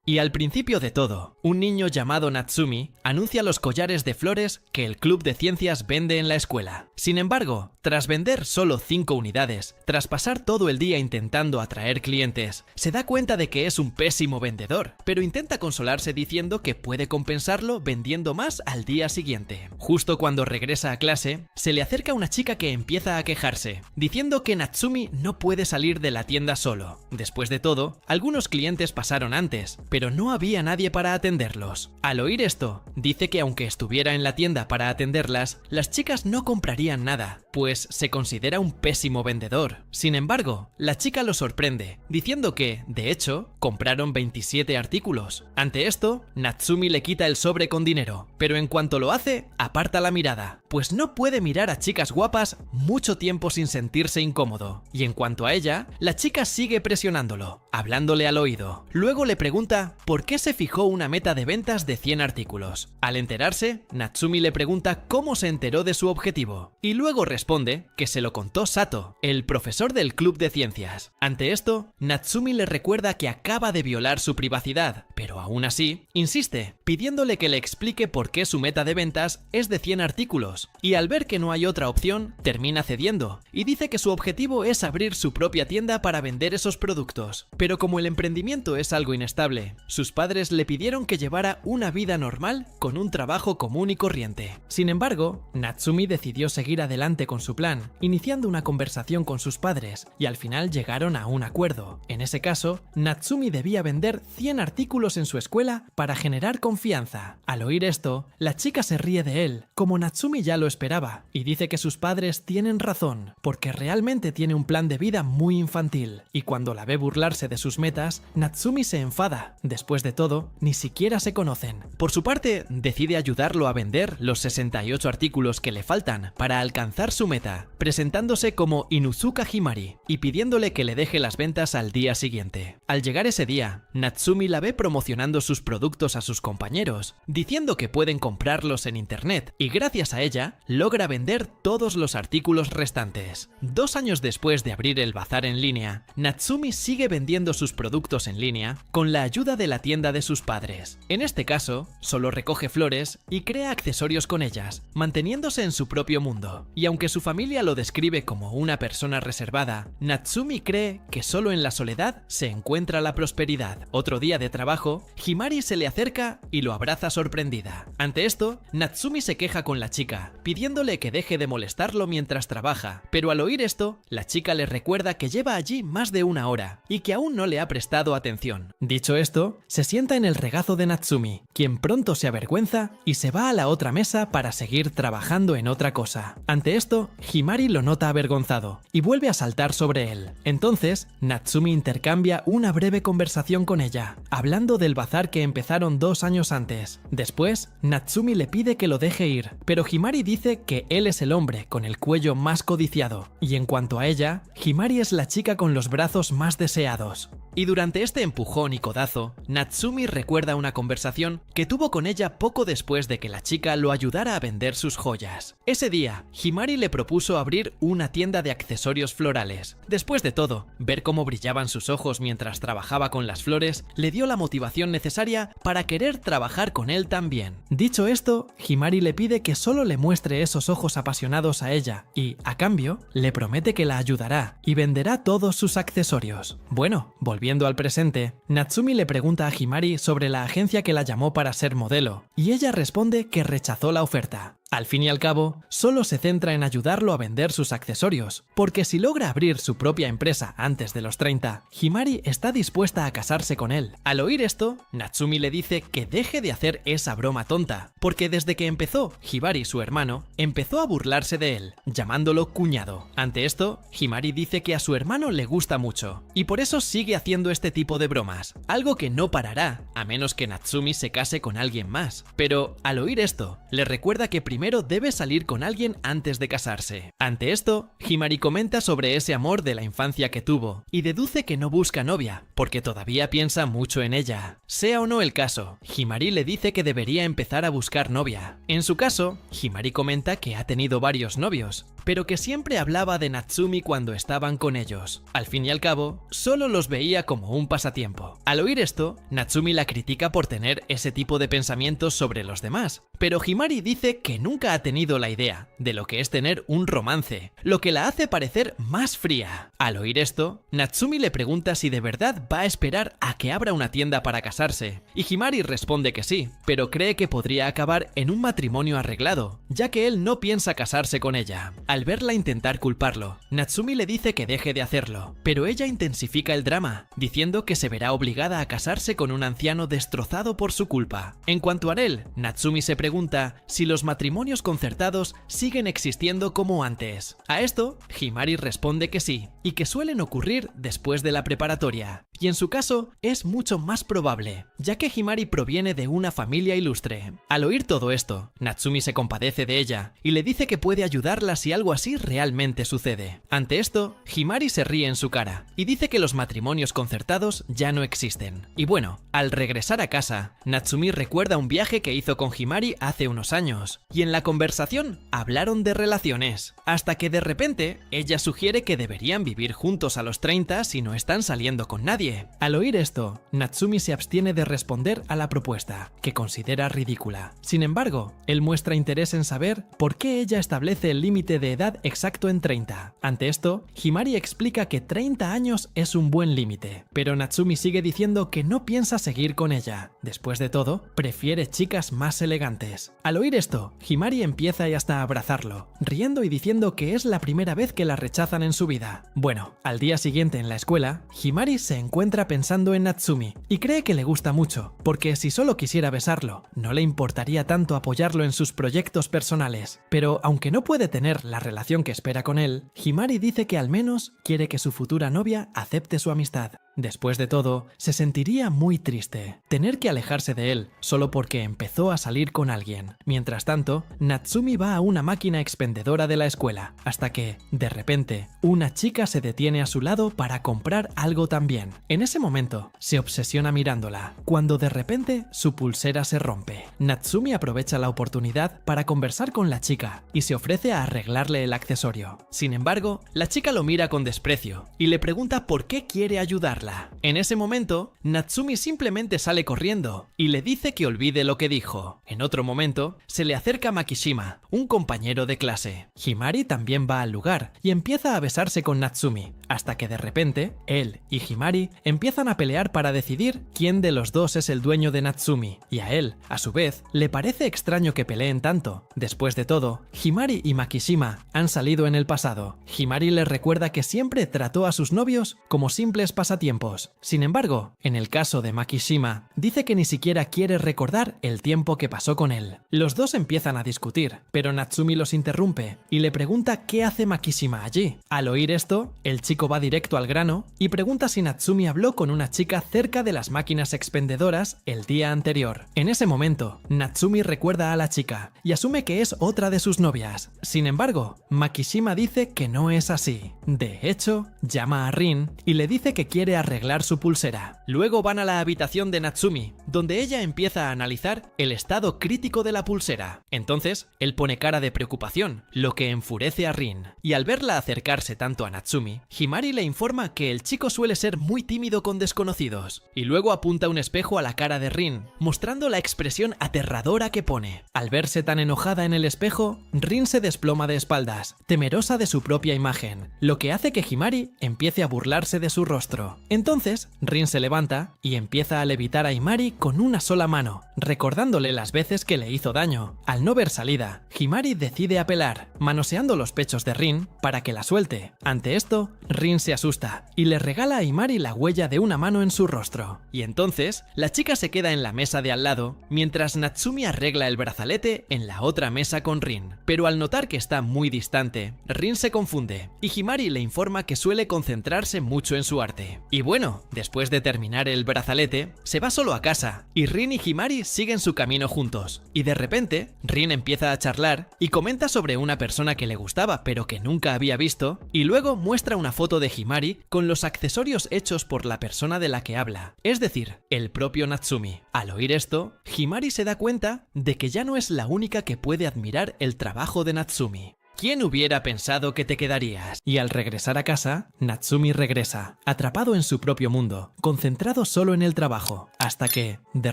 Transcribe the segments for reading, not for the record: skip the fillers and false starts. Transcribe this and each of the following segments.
Y al principio de todo, un niño llamado Natsumi anuncia los collares de flores que el club de ciencias vende en la escuela. Sin embargo, tras vender solo 5 unidades, tras pasar todo el día intentando atraer clientes, se da cuenta de que es un pésimo vendedor, pero intenta consolarse diciendo que puede compensarlo vendiendo más al día siguiente. Justo cuando regresa a clase, se le acerca una chica que empieza a quejarse, diciendo que Natsumi no puede salir de la tienda solo. Después de todo, algunos clientes pasaron antes, pero no había nadie para atenderlos. Al oír esto, dice que aunque estuviera en la tienda para atenderlas, las chicas no comprarían nada, pues se considera un pésimo vendedor. Sin embargo, la chica lo sorprende, diciendo que, de hecho, compraron 27 artículos. Ante esto, Natsumi le quita el sobre con dinero, pero en cuanto lo hace, aparta la mirada, pues no puede mirar a chicas guapas mucho tiempo sin sentirse incómodo. Y en cuanto a ella, la chica sigue presionándolo, hablándole al oído. Luego le pregunta por qué se fijó una meta de ventas de 100 artículos. Al enterarse, Natsumi le pregunta cómo se enteró de su objetivo, y luego responde que se lo contó Sato, el profesor del club de ciencias. Ante esto, Natsumi le recuerda que acaba de violar su privacidad, pero aún así, insiste, pidiéndole que le explique por qué su meta de ventas es de 100 artículos, y al ver que no hay otra opción, termina cediendo, y dice que su objetivo es abrir su propia tienda para vender esos productos. Pero como el emprendimiento es algo inestable, sus padres le pidieron que llevara una vida normal con un trabajo común y corriente. Sin embargo, Natsumi decidió seguir adelante con su plan, iniciando una conversación con sus padres, y al final llegaron a un acuerdo. En ese caso, Natsumi debía vender 100 artículos en su escuela para generar confianza. Al oír esto, la chica se ríe de él, como Natsumi ya lo esperaba, y dice que sus padres tienen razón, porque realmente tiene un plan de vida muy infantil, y cuando la ve burlarse de sus metas, Natsumi se enfada. Después de todo, ni siquiera se conocen. Por su parte, decide ayudarlo a vender los 68 artículos que le faltan para alcanzar su meta, presentándose como Inuzuka Himari y pidiéndole que le deje las ventas al día siguiente. Al llegar ese día, Natsumi la ve promocionando sus productos a sus compañeros, diciendo que pueden comprarlos en internet, y gracias a ella, logra vender todos los artículos restantes. 2 años después de abrir el bazar en línea, Natsumi sigue vendiendo sus productos en línea con la ayuda de la tienda de sus padres. En este caso, solo recoge flores y crea accesorios con ellas, manteniéndose en su propio mundo. Y aunque su familia lo describe como una persona reservada, Natsumi cree que solo en la soledad se encuentra la prosperidad. Otro día de trabajo, Himari se le acerca y lo abraza sorprendida. Ante esto, Natsumi se queja con la chica, pidiéndole que deje de molestarlo mientras trabaja, pero al oír esto, la chica le recuerda que lleva allí más de 1 hora y que aún no le ha prestado atención. Dicho esto, se sienta en el regazo de Natsumi, quien pronto se avergüenza y se va a la otra mesa para seguir trabajando en otra cosa. Ante esto, Himari lo nota avergonzado y vuelve a saltar sobre él. Entonces, Natsumi intercambia una breve conversación con ella, hablando del bazar que empezaron 2 años antes. Después, Natsumi le pide que lo deje ir, pero Himari dice que él es el hombre con el cuello más codiciado, y en cuanto a ella, Himari es la chica con los brazos más deseados. Y durante este empujón y codazo, Natsumi recuerda una conversación que tuvo con ella poco después de que la chica lo ayudara a vender sus joyas. Ese día, Himari le propuso abrir una tienda de accesorios florales. Después de todo, ver cómo brillaban sus ojos mientras trabajaba con las flores le dio la motivación necesaria para querer trabajar con él también. Dicho esto, Himari le pide que solo le muestre esos ojos apasionados a ella y, a cambio, le promete que la ayudará y venderá todos sus accesorios. Bueno, volviendo al presente, Natsumi le pregunta a Himari sobre la agencia que la llamó para ser modelo, y ella responde que rechazó la oferta. Al fin y al cabo, solo se centra en ayudarlo a vender sus accesorios, porque si logra abrir su propia empresa antes de los 30, Himari está dispuesta a casarse con él. Al oír esto, Natsumi le dice que deje de hacer esa broma tonta, porque desde que empezó, Hibari, su hermano, empezó a burlarse de él, llamándolo cuñado. Ante esto, Himari dice que a su hermano le gusta mucho, y por eso sigue haciendo este tipo de bromas, algo que no parará, a menos que Natsumi se case con alguien más. Pero, al oír esto, le recuerda que primero debe salir con alguien antes de casarse. Ante esto, Himari comenta sobre ese amor de la infancia que tuvo, y deduce que no busca novia, porque todavía piensa mucho en ella. Sea o no el caso, Himari le dice que debería empezar a buscar novia. En su caso, Himari comenta que ha tenido varios novios, pero que siempre hablaba de Natsumi cuando estaban con ellos. Al fin y al cabo, solo los veía como un pasatiempo. Al oír esto, Natsumi la la critica por tener ese tipo de pensamientos sobre los demás, pero Himari dice que nunca ha tenido la idea de lo que es tener un romance, lo que la hace parecer más fría. Al oír esto, Natsumi le pregunta si de verdad va a esperar a que abra una tienda para casarse, y Himari responde que sí, pero cree que podría acabar en un matrimonio arreglado, ya que él no piensa casarse con ella. Al verla intentar culparlo, Natsumi le dice que deje de hacerlo, pero ella intensifica el drama, diciendo que se verá obligada a casarse con un anciano destrozado por su culpa. En cuanto a él, Natsumi se pregunta si los matrimonios concertados siguen existiendo como antes. A esto, Himari responde que sí, y que suelen ocurrir después de la preparatoria. Y en su caso, es mucho más probable, ya que Himari proviene de una familia ilustre. Al oír todo esto, Natsumi se compadece de ella y le dice que puede ayudarla si algo así realmente sucede. Ante esto, Himari se ríe en su cara y dice que los matrimonios concertados ya no existen. Y bueno, al regresar a casa, Natsumi recuerda un viaje que hizo con Himari hace unos años, y en la conversación hablaron de relaciones, hasta que de repente ella sugiere que deberían vivir juntos a los 30 si no están saliendo con nadie. Al oír esto, Natsumi se abstiene de responder a la propuesta, que considera ridícula. Sin embargo, él muestra interés en saber por qué ella establece el límite de edad exacto en 30. Ante esto, Himari explica que 30 años es un buen límite, pero Natsumi sigue diciendo que no piensa seguir con ella. Después de todo, prefiere chicas más elegantes. Al oír esto, Himari empieza hasta a abrazarlo, riendo y diciendo que es la primera vez que la rechazan en su vida. Bueno, al día siguiente en la escuela, Himari se encuentra pensando en Natsumi y cree que le gusta mucho, porque si solo quisiera besarlo, no le importaría tanto apoyarlo en sus proyectos personales. Pero aunque no puede tener la relación que espera con él, Himari dice que al menos quiere que su futura novia acepte su amistad. Después de todo, se sentiría muy triste tener que alejarse de él solo porque empezó a salir con alguien. Mientras tanto, Natsumi va a una máquina expendedora de la escuela, hasta que, de repente, una chica se detiene a su lado para comprar algo también. En ese momento, se obsesiona mirándola, cuando de repente su pulsera se rompe. Natsumi aprovecha la oportunidad para conversar con la chica y se ofrece a arreglarle el accesorio. Sin embargo, la chica lo mira con desprecio y le pregunta por qué quiere ayudarla. En ese momento, Natsumi simplemente sale corriendo y le dice que olvide lo que dijo. En otro momento, se le acerca Makishima, un compañero de clase. Himari también va al lugar y empieza a besarse con Natsumi, hasta que de repente, él y Himari empiezan a pelear para decidir quién de los dos es el dueño de Natsumi, y a él, a su vez, le parece extraño que peleen tanto. Después de todo, Himari y Makishima han salido en el pasado. Himari le recuerda que siempre trató a sus novios como simples pasatiempos. Sin embargo, en el caso de Makishima, dice que ni siquiera quiere recordar el tiempo que pasó con él. Los dos empiezan a discutir, pero Natsumi los interrumpe y le pregunta qué hace Makishima allí. Al oír esto, el chico va directo al grano y pregunta si Natsumi habló con una chica cerca de las máquinas expendedoras el día anterior. En ese momento, Natsumi recuerda a la chica y asume que es otra de sus novias. Sin embargo, Makishima dice que no es así. De hecho, llama a Rin y le dice que quiere arreglar su pulsera. Luego van a la habitación de Natsumi, donde ella empieza a analizar el estado crítico de la pulsera. Entonces, él pone cara de preocupación, lo que enfurece a Rin. Y al verla acercarse tanto a Natsumi, Himari le informa que el chico suele ser muy tímido con desconocidos. Y luego apunta un espejo a la cara de Rin, mostrando la expresión aterradora que pone. Al verse tan enojada en el espejo, Rin se desploma de espaldas, temerosa de su propia imagen, lo que hace que Himari empiece a burlarse de su rostro. Entonces, Rin se levanta y empieza a levitar a Himari con una sola mano, recordándole las veces que le hizo daño. Al no ver salida, Himari decide apelar, manoseando los pechos de Rin para que la suelte. Ante esto, Rin se asusta y le regala a Himari la huella de una mano en su rostro. Y entonces, la chica se queda en la mesa de al lado, mientras Natsumi arregla el brazalete en la otra mesa con Rin. Pero al notar que está muy distante, Rin se confunde y Himari le informa que suele concentrarse mucho en su arte. Y bueno, después de terminar el brazalete, se va solo a casa y Rin y Himari siguen su camino juntos. Y de repente, Rin empieza a charlar y comenta sobre una persona que le gustaba pero que nunca había visto, y luego muestra una foto de Himari con los accesorios hechos por la persona de la que habla, es decir, el propio Natsumi. Al oír esto, Himari se da cuenta de que ya no es la única que puede admirar el trabajo de Natsumi. ¿quién hubiera pensado que te quedarías? Y al regresar a casa, Natsumi regresa, atrapado en su propio mundo, concentrado solo en el trabajo, hasta que, de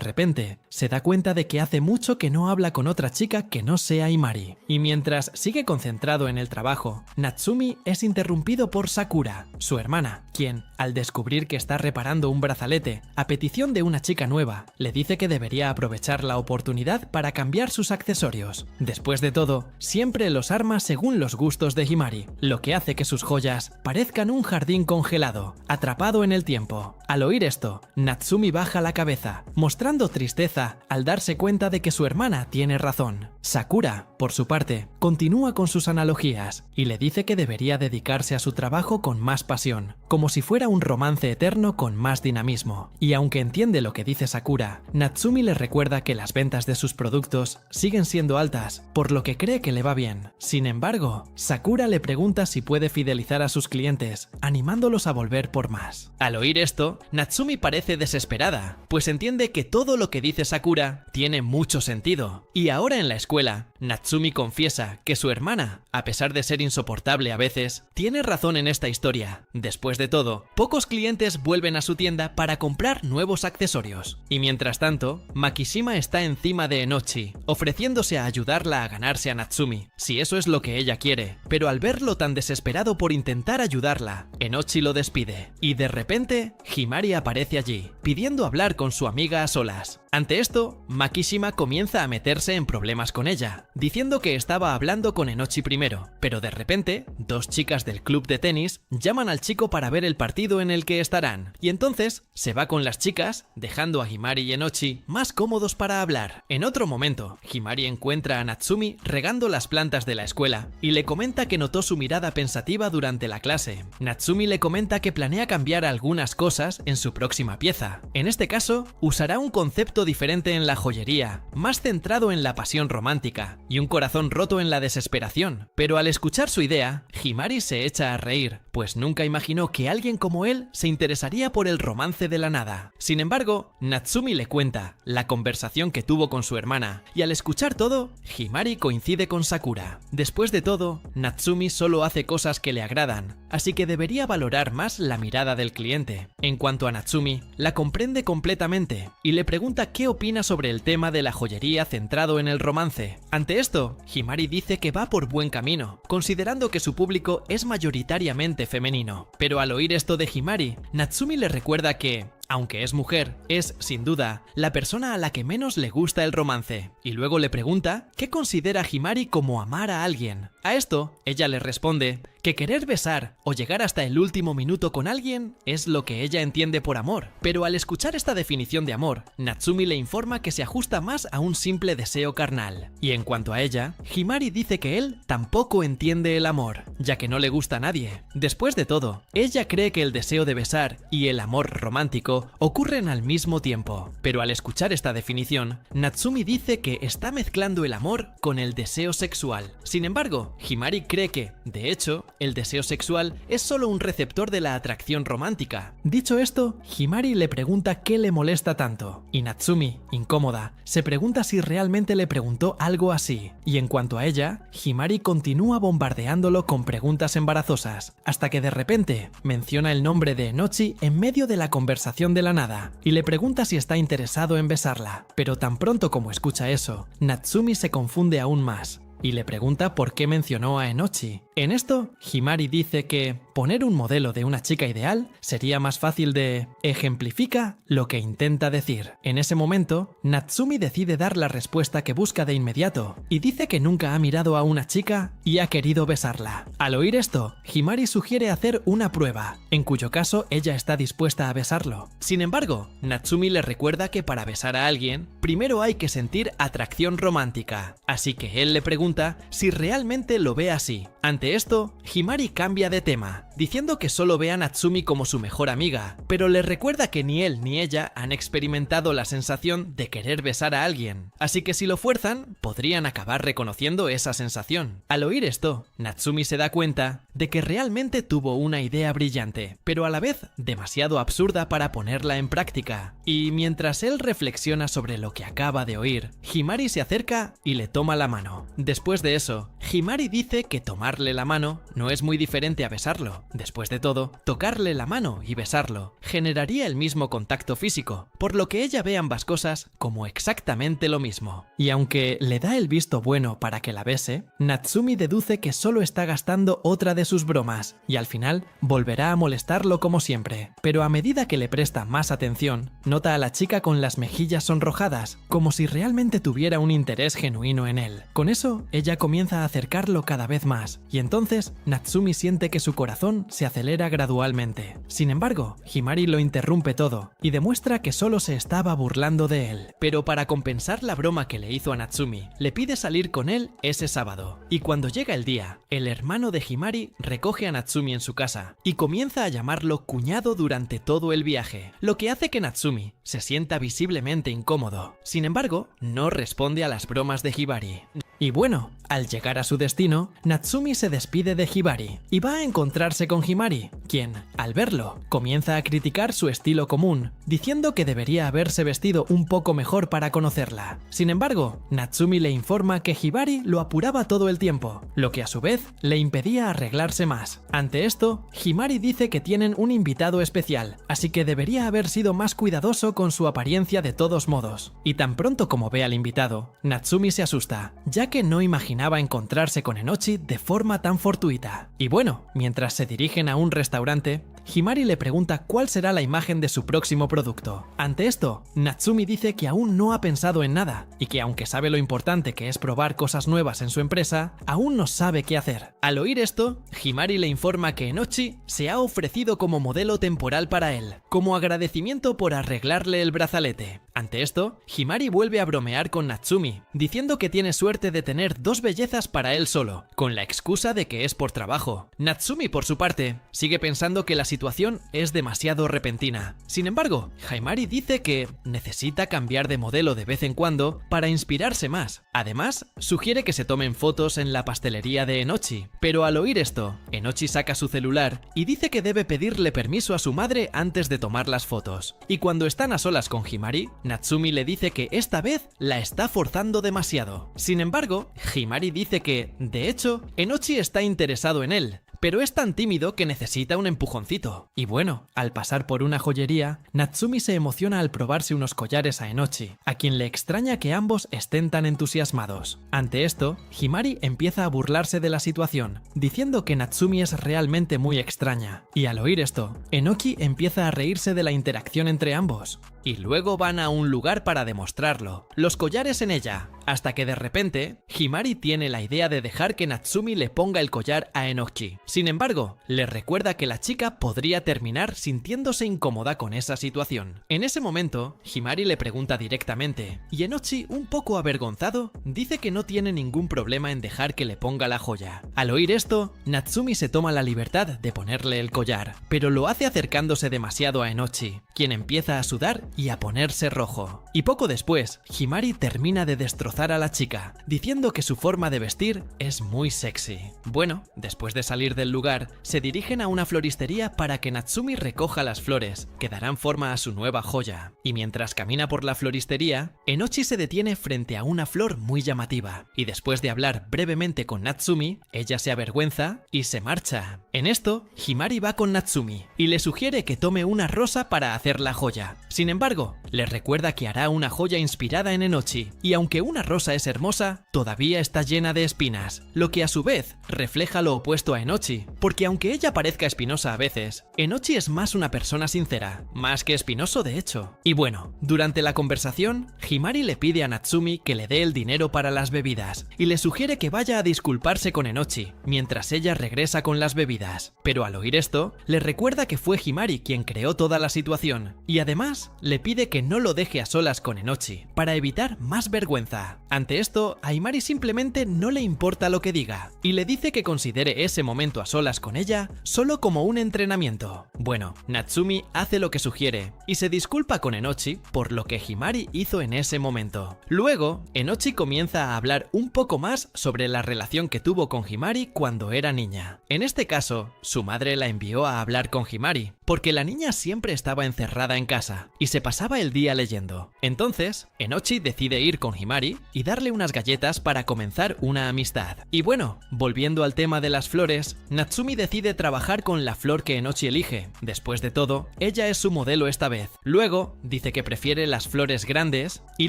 repente, se da cuenta de que hace mucho que no habla con otra chica que no sea Himari. Y mientras sigue concentrado en el trabajo, Natsumi es interrumpido por Sakura, su hermana, quien, al descubrir que está reparando un brazalete a petición de una chica nueva, le dice que debería aprovechar la oportunidad para cambiar sus accesorios. Después de todo, siempre los arma según los gustos de Himari, lo que hace que sus joyas parezcan un jardín congelado, atrapado en el tiempo. Al oír esto, Natsumi baja la cabeza, mostrando tristeza al darse cuenta de que su hermana tiene razón. Sakura, por su parte, continúa con sus analogías y le dice que debería dedicarse a su trabajo con más pasión, como si fuera un romance eterno con más dinamismo. Y aunque entiende lo que dice Sakura, Natsumi le recuerda que las ventas de sus productos siguen siendo altas, por lo que cree que le va bien. Sin embargo, Sakura le pregunta si puede fidelizar a sus clientes, animándolos a volver por más. Al oír esto, Natsumi parece desesperada, pues entiende que todo lo que dice Sakura tiene mucho sentido. Y ahora en la escuela, Natsumi confiesa que su hermana, a pesar de ser insoportable a veces, tiene razón en esta historia. Después de todo, pocos clientes vuelven a su tienda para comprar nuevos accesorios. Y mientras tanto, Makishima está encima de Enochi, ofreciéndose a ayudarla a ganarse a Natsumi, si eso es lo que ella quiere. Pero al verlo tan desesperado por intentar ayudarla, Enochi lo despide. Y de repente, Himari aparece allí, pidiendo hablar con su amiga a solas. Ante esto, Makishima comienza a meterse en problemas con ella, diciendo que estaba hablando con Enochi primero, pero de repente, dos chicas del club de tenis llaman al chico para ver el partido en el que estarán, y entonces se va con las chicas, dejando a Himari y Enochi más cómodos para hablar. En otro momento, Himari encuentra a Natsumi regando las plantas de la escuela y le comenta que notó su mirada pensativa durante la clase. Natsumi le comenta que planea cambiar algunas cosas en su próxima pieza. En este caso, usará un concepto diferente en la joyería, más centrado en la pasión romántica y un corazón roto en la desesperación. Pero al escuchar su idea, Himari se echa a reír, pues nunca imaginó que alguien como él se interesaría por el romance de la nada. Sin embargo, Natsumi le cuenta la conversación que tuvo con su hermana, y al escuchar todo, Himari coincide con Sakura. Después de todo, Natsumi solo hace cosas que le agradan, así que debería valorar más la mirada del cliente. En cuanto a Natsumi, la comprende completamente y le pregunta qué opina sobre el tema de la joyería centrado en el romance. Ante esto, Himari dice que va por buen camino, considerando que su público es mayoritariamente femenino. Pero al oír esto de Himari, Natsumi le recuerda que, aunque es mujer, es, sin duda, la persona a la que menos le gusta el romance, y luego le pregunta qué considera Himari como amar a alguien. A esto, ella le responde que querer besar o llegar hasta el último minuto con alguien es lo que ella entiende por amor. Pero al escuchar esta definición de amor, Natsumi le informa que se ajusta más a un simple deseo carnal. Y en cuanto a ella, Himari dice que él tampoco entiende el amor, ya que no le gusta a nadie. Después de todo, ella cree que el deseo de besar y el amor romántico ocurren al mismo tiempo. Pero al escuchar esta definición, Natsumi dice que está mezclando el amor con el deseo sexual. Sin embargo, Himari cree que, de hecho, el deseo sexual es solo un receptor de la atracción romántica. Dicho esto, Himari le pregunta qué le molesta tanto, y Natsumi, incómoda, se pregunta si realmente le preguntó algo así. Y en cuanto a ella, Himari continúa bombardeándolo con preguntas embarazosas, hasta que de repente menciona el nombre de Enochi en medio de la conversación de la nada, y le pregunta si está interesado en besarla. Pero tan pronto como escucha eso, Natsumi se confunde aún más y le pregunta por qué mencionó a Enochi. En esto, Himari dice que poner un modelo de una chica ideal sería más fácil de ejemplifica lo que intenta decir. En ese momento, Natsumi decide dar la respuesta que busca de inmediato y dice que nunca ha mirado a una chica y ha querido besarla. Al oír esto, Himari sugiere hacer una prueba, en cuyo caso ella está dispuesta a besarlo. Sin embargo, Natsumi le recuerda que para besar a alguien, primero hay que sentir atracción romántica, así que él le pregunta si realmente lo ve así. Ante esto, Himari cambia de tema diciendo que solo ve a Natsumi como su mejor amiga, pero le recuerda que ni él ni ella han experimentado la sensación de querer besar a alguien, así que si lo fuerzan, podrían acabar reconociendo esa sensación. Al oír esto, Natsumi se da cuenta de que realmente tuvo una idea brillante, pero a la vez demasiado absurda para ponerla en práctica. Y mientras él reflexiona sobre lo que acaba de oír, Himari se acerca y le toma la mano. Después de eso, Himari dice que tomarle la mano no es muy diferente a besarlo. Después de todo, tocarle la mano y besarlo generaría el mismo contacto físico, por lo que ella ve ambas cosas como exactamente lo mismo. Y aunque le da el visto bueno para que la bese, Natsumi deduce que solo está gastando otra de sus bromas, y al final volverá a molestarlo como siempre. Pero a medida que le presta más atención, nota a la chica con las mejillas sonrojadas, como si realmente tuviera un interés genuino en él. Con eso, ella comienza a acercarlo cada vez más, y entonces Natsumi siente que su corazón se acelera gradualmente. Sin embargo, Himari lo interrumpe todo, y demuestra que solo se estaba burlando de él. Pero para compensar la broma que le hizo a Natsumi, le pide salir con él ese sábado. Y cuando llega el día, el hermano de Himari recoge a Natsumi en su casa, y comienza a llamarlo cuñado durante todo el viaje, lo que hace que Natsumi se sienta visiblemente incómodo. Sin embargo, no responde a las bromas de Hibari. Y bueno, al llegar a su destino, Natsumi se despide de Hibari y va a encontrarse con Himari, quien, al verlo, comienza a criticar su estilo común, diciendo que debería haberse vestido un poco mejor para conocerla. Sin embargo, Natsumi le informa que Hibari lo apuraba todo el tiempo, lo que a su vez le impedía arreglarse más. Ante esto, Himari dice que tienen un invitado especial, así que debería haber sido más cuidadoso con su apariencia de todos modos. Y tan pronto como ve al invitado, Natsumi se asusta, ya que no imaginaba encontrarse con Enochi de forma tan fortuita. Y bueno, mientras se dirigen a un restaurante, Himari le pregunta cuál será la imagen de su próximo producto. Ante esto, Natsumi dice que aún no ha pensado en nada y que aunque sabe lo importante que es probar cosas nuevas en su empresa, aún no sabe qué hacer. Al oír esto, Himari le informa que Enochi se ha ofrecido como modelo temporal para él, como agradecimiento por arreglarle el brazalete. Ante esto, Himari vuelve a bromear con Natsumi, diciendo que tiene suerte de tener dos bellezas para él solo, con la excusa de que es por trabajo. Natsumi, por su parte, sigue pensando que la situación es demasiado repentina. Sin embargo, Himari dice que necesita cambiar de modelo de vez en cuando para inspirarse más. Además, sugiere que se tomen fotos en la pastelería de Enochi, pero al oír esto, Enochi saca su celular y dice que debe pedirle permiso a su madre antes de tomar las fotos. Y cuando están a solas con Himari, Natsumi le dice que esta vez la está forzando demasiado. Sin embargo, Himari dice que, de hecho, Enochi está interesado en él, pero es tan tímido que necesita un empujoncito. Y bueno, al pasar por una joyería, Natsumi se emociona al probarse unos collares a Enochi, a quien le extraña que ambos estén tan entusiasmados. Ante esto, Himari empieza a burlarse de la situación, diciendo que Natsumi es realmente muy extraña. Y al oír esto, Enochi empieza a reírse de la interacción entre ambos. Y luego van a un lugar para demostrarlo, los collares en ella, hasta que de repente, Himari tiene la idea de dejar que Natsumi le ponga el collar a Enochi. Sin embargo, le recuerda que la chica podría terminar sintiéndose incómoda con esa situación. En ese momento, Himari le pregunta directamente, y Enochi, un poco avergonzado, dice que no tiene ningún problema en dejar que le ponga la joya. Al oír esto, Natsumi se toma la libertad de ponerle el collar, pero lo hace acercándose demasiado a Enochi, quien empieza a sudar y a ponerse rojo. Y poco después, Himari termina de destrozar a la chica, diciendo que su forma de vestir es muy sexy. Bueno, después de salir del lugar, se dirigen a una floristería para que Natsumi recoja las flores, que darán forma a su nueva joya. Y mientras camina por la floristería, Enochi se detiene frente a una flor muy llamativa, y después de hablar brevemente con Natsumi, ella se avergüenza y se marcha. En esto, Himari va con Natsumi, y le sugiere que tome una rosa para hacer la joya. Sin embargo, le recuerda que hará una joya inspirada en Enochi, y aunque una rosa es hermosa, todavía está llena de espinas, lo que a su vez refleja lo opuesto a Enochi, porque aunque ella parezca espinosa a veces, Enochi es más una persona sincera, más que espinoso de hecho. Y bueno, durante la conversación, Himari le pide a Natsumi que le dé el dinero para las bebidas, y le sugiere que vaya a disculparse con Enochi, mientras ella regresa con las bebidas. Pero al oír esto, le recuerda que fue Himari quien creó toda la situación, y además le pide que no lo deje a solas con Enochi, para evitar más vergüenza. Ante esto, a Himari simplemente no le importa lo que diga, y le dice que considere ese momento a solas con ella solo como un entrenamiento. Bueno, Natsumi hace lo que sugiere, y se disculpa con Enochi por lo que Himari hizo en ese momento. Luego, Enochi comienza a hablar un poco más sobre la relación que tuvo con Himari cuando era niña. En este caso, su madre la envió a hablar con Himari, porque la niña siempre estaba encerrada en casa, y se pasaba el día leyendo. Entonces, Enochi decide ir con Himari y darle unas galletas para comenzar una amistad. Y bueno, volviendo al tema de las flores, Natsumi decide trabajar con la flor que Enochi elige. Después de todo, ella es su modelo esta vez. Luego, dice que prefiere las flores grandes, y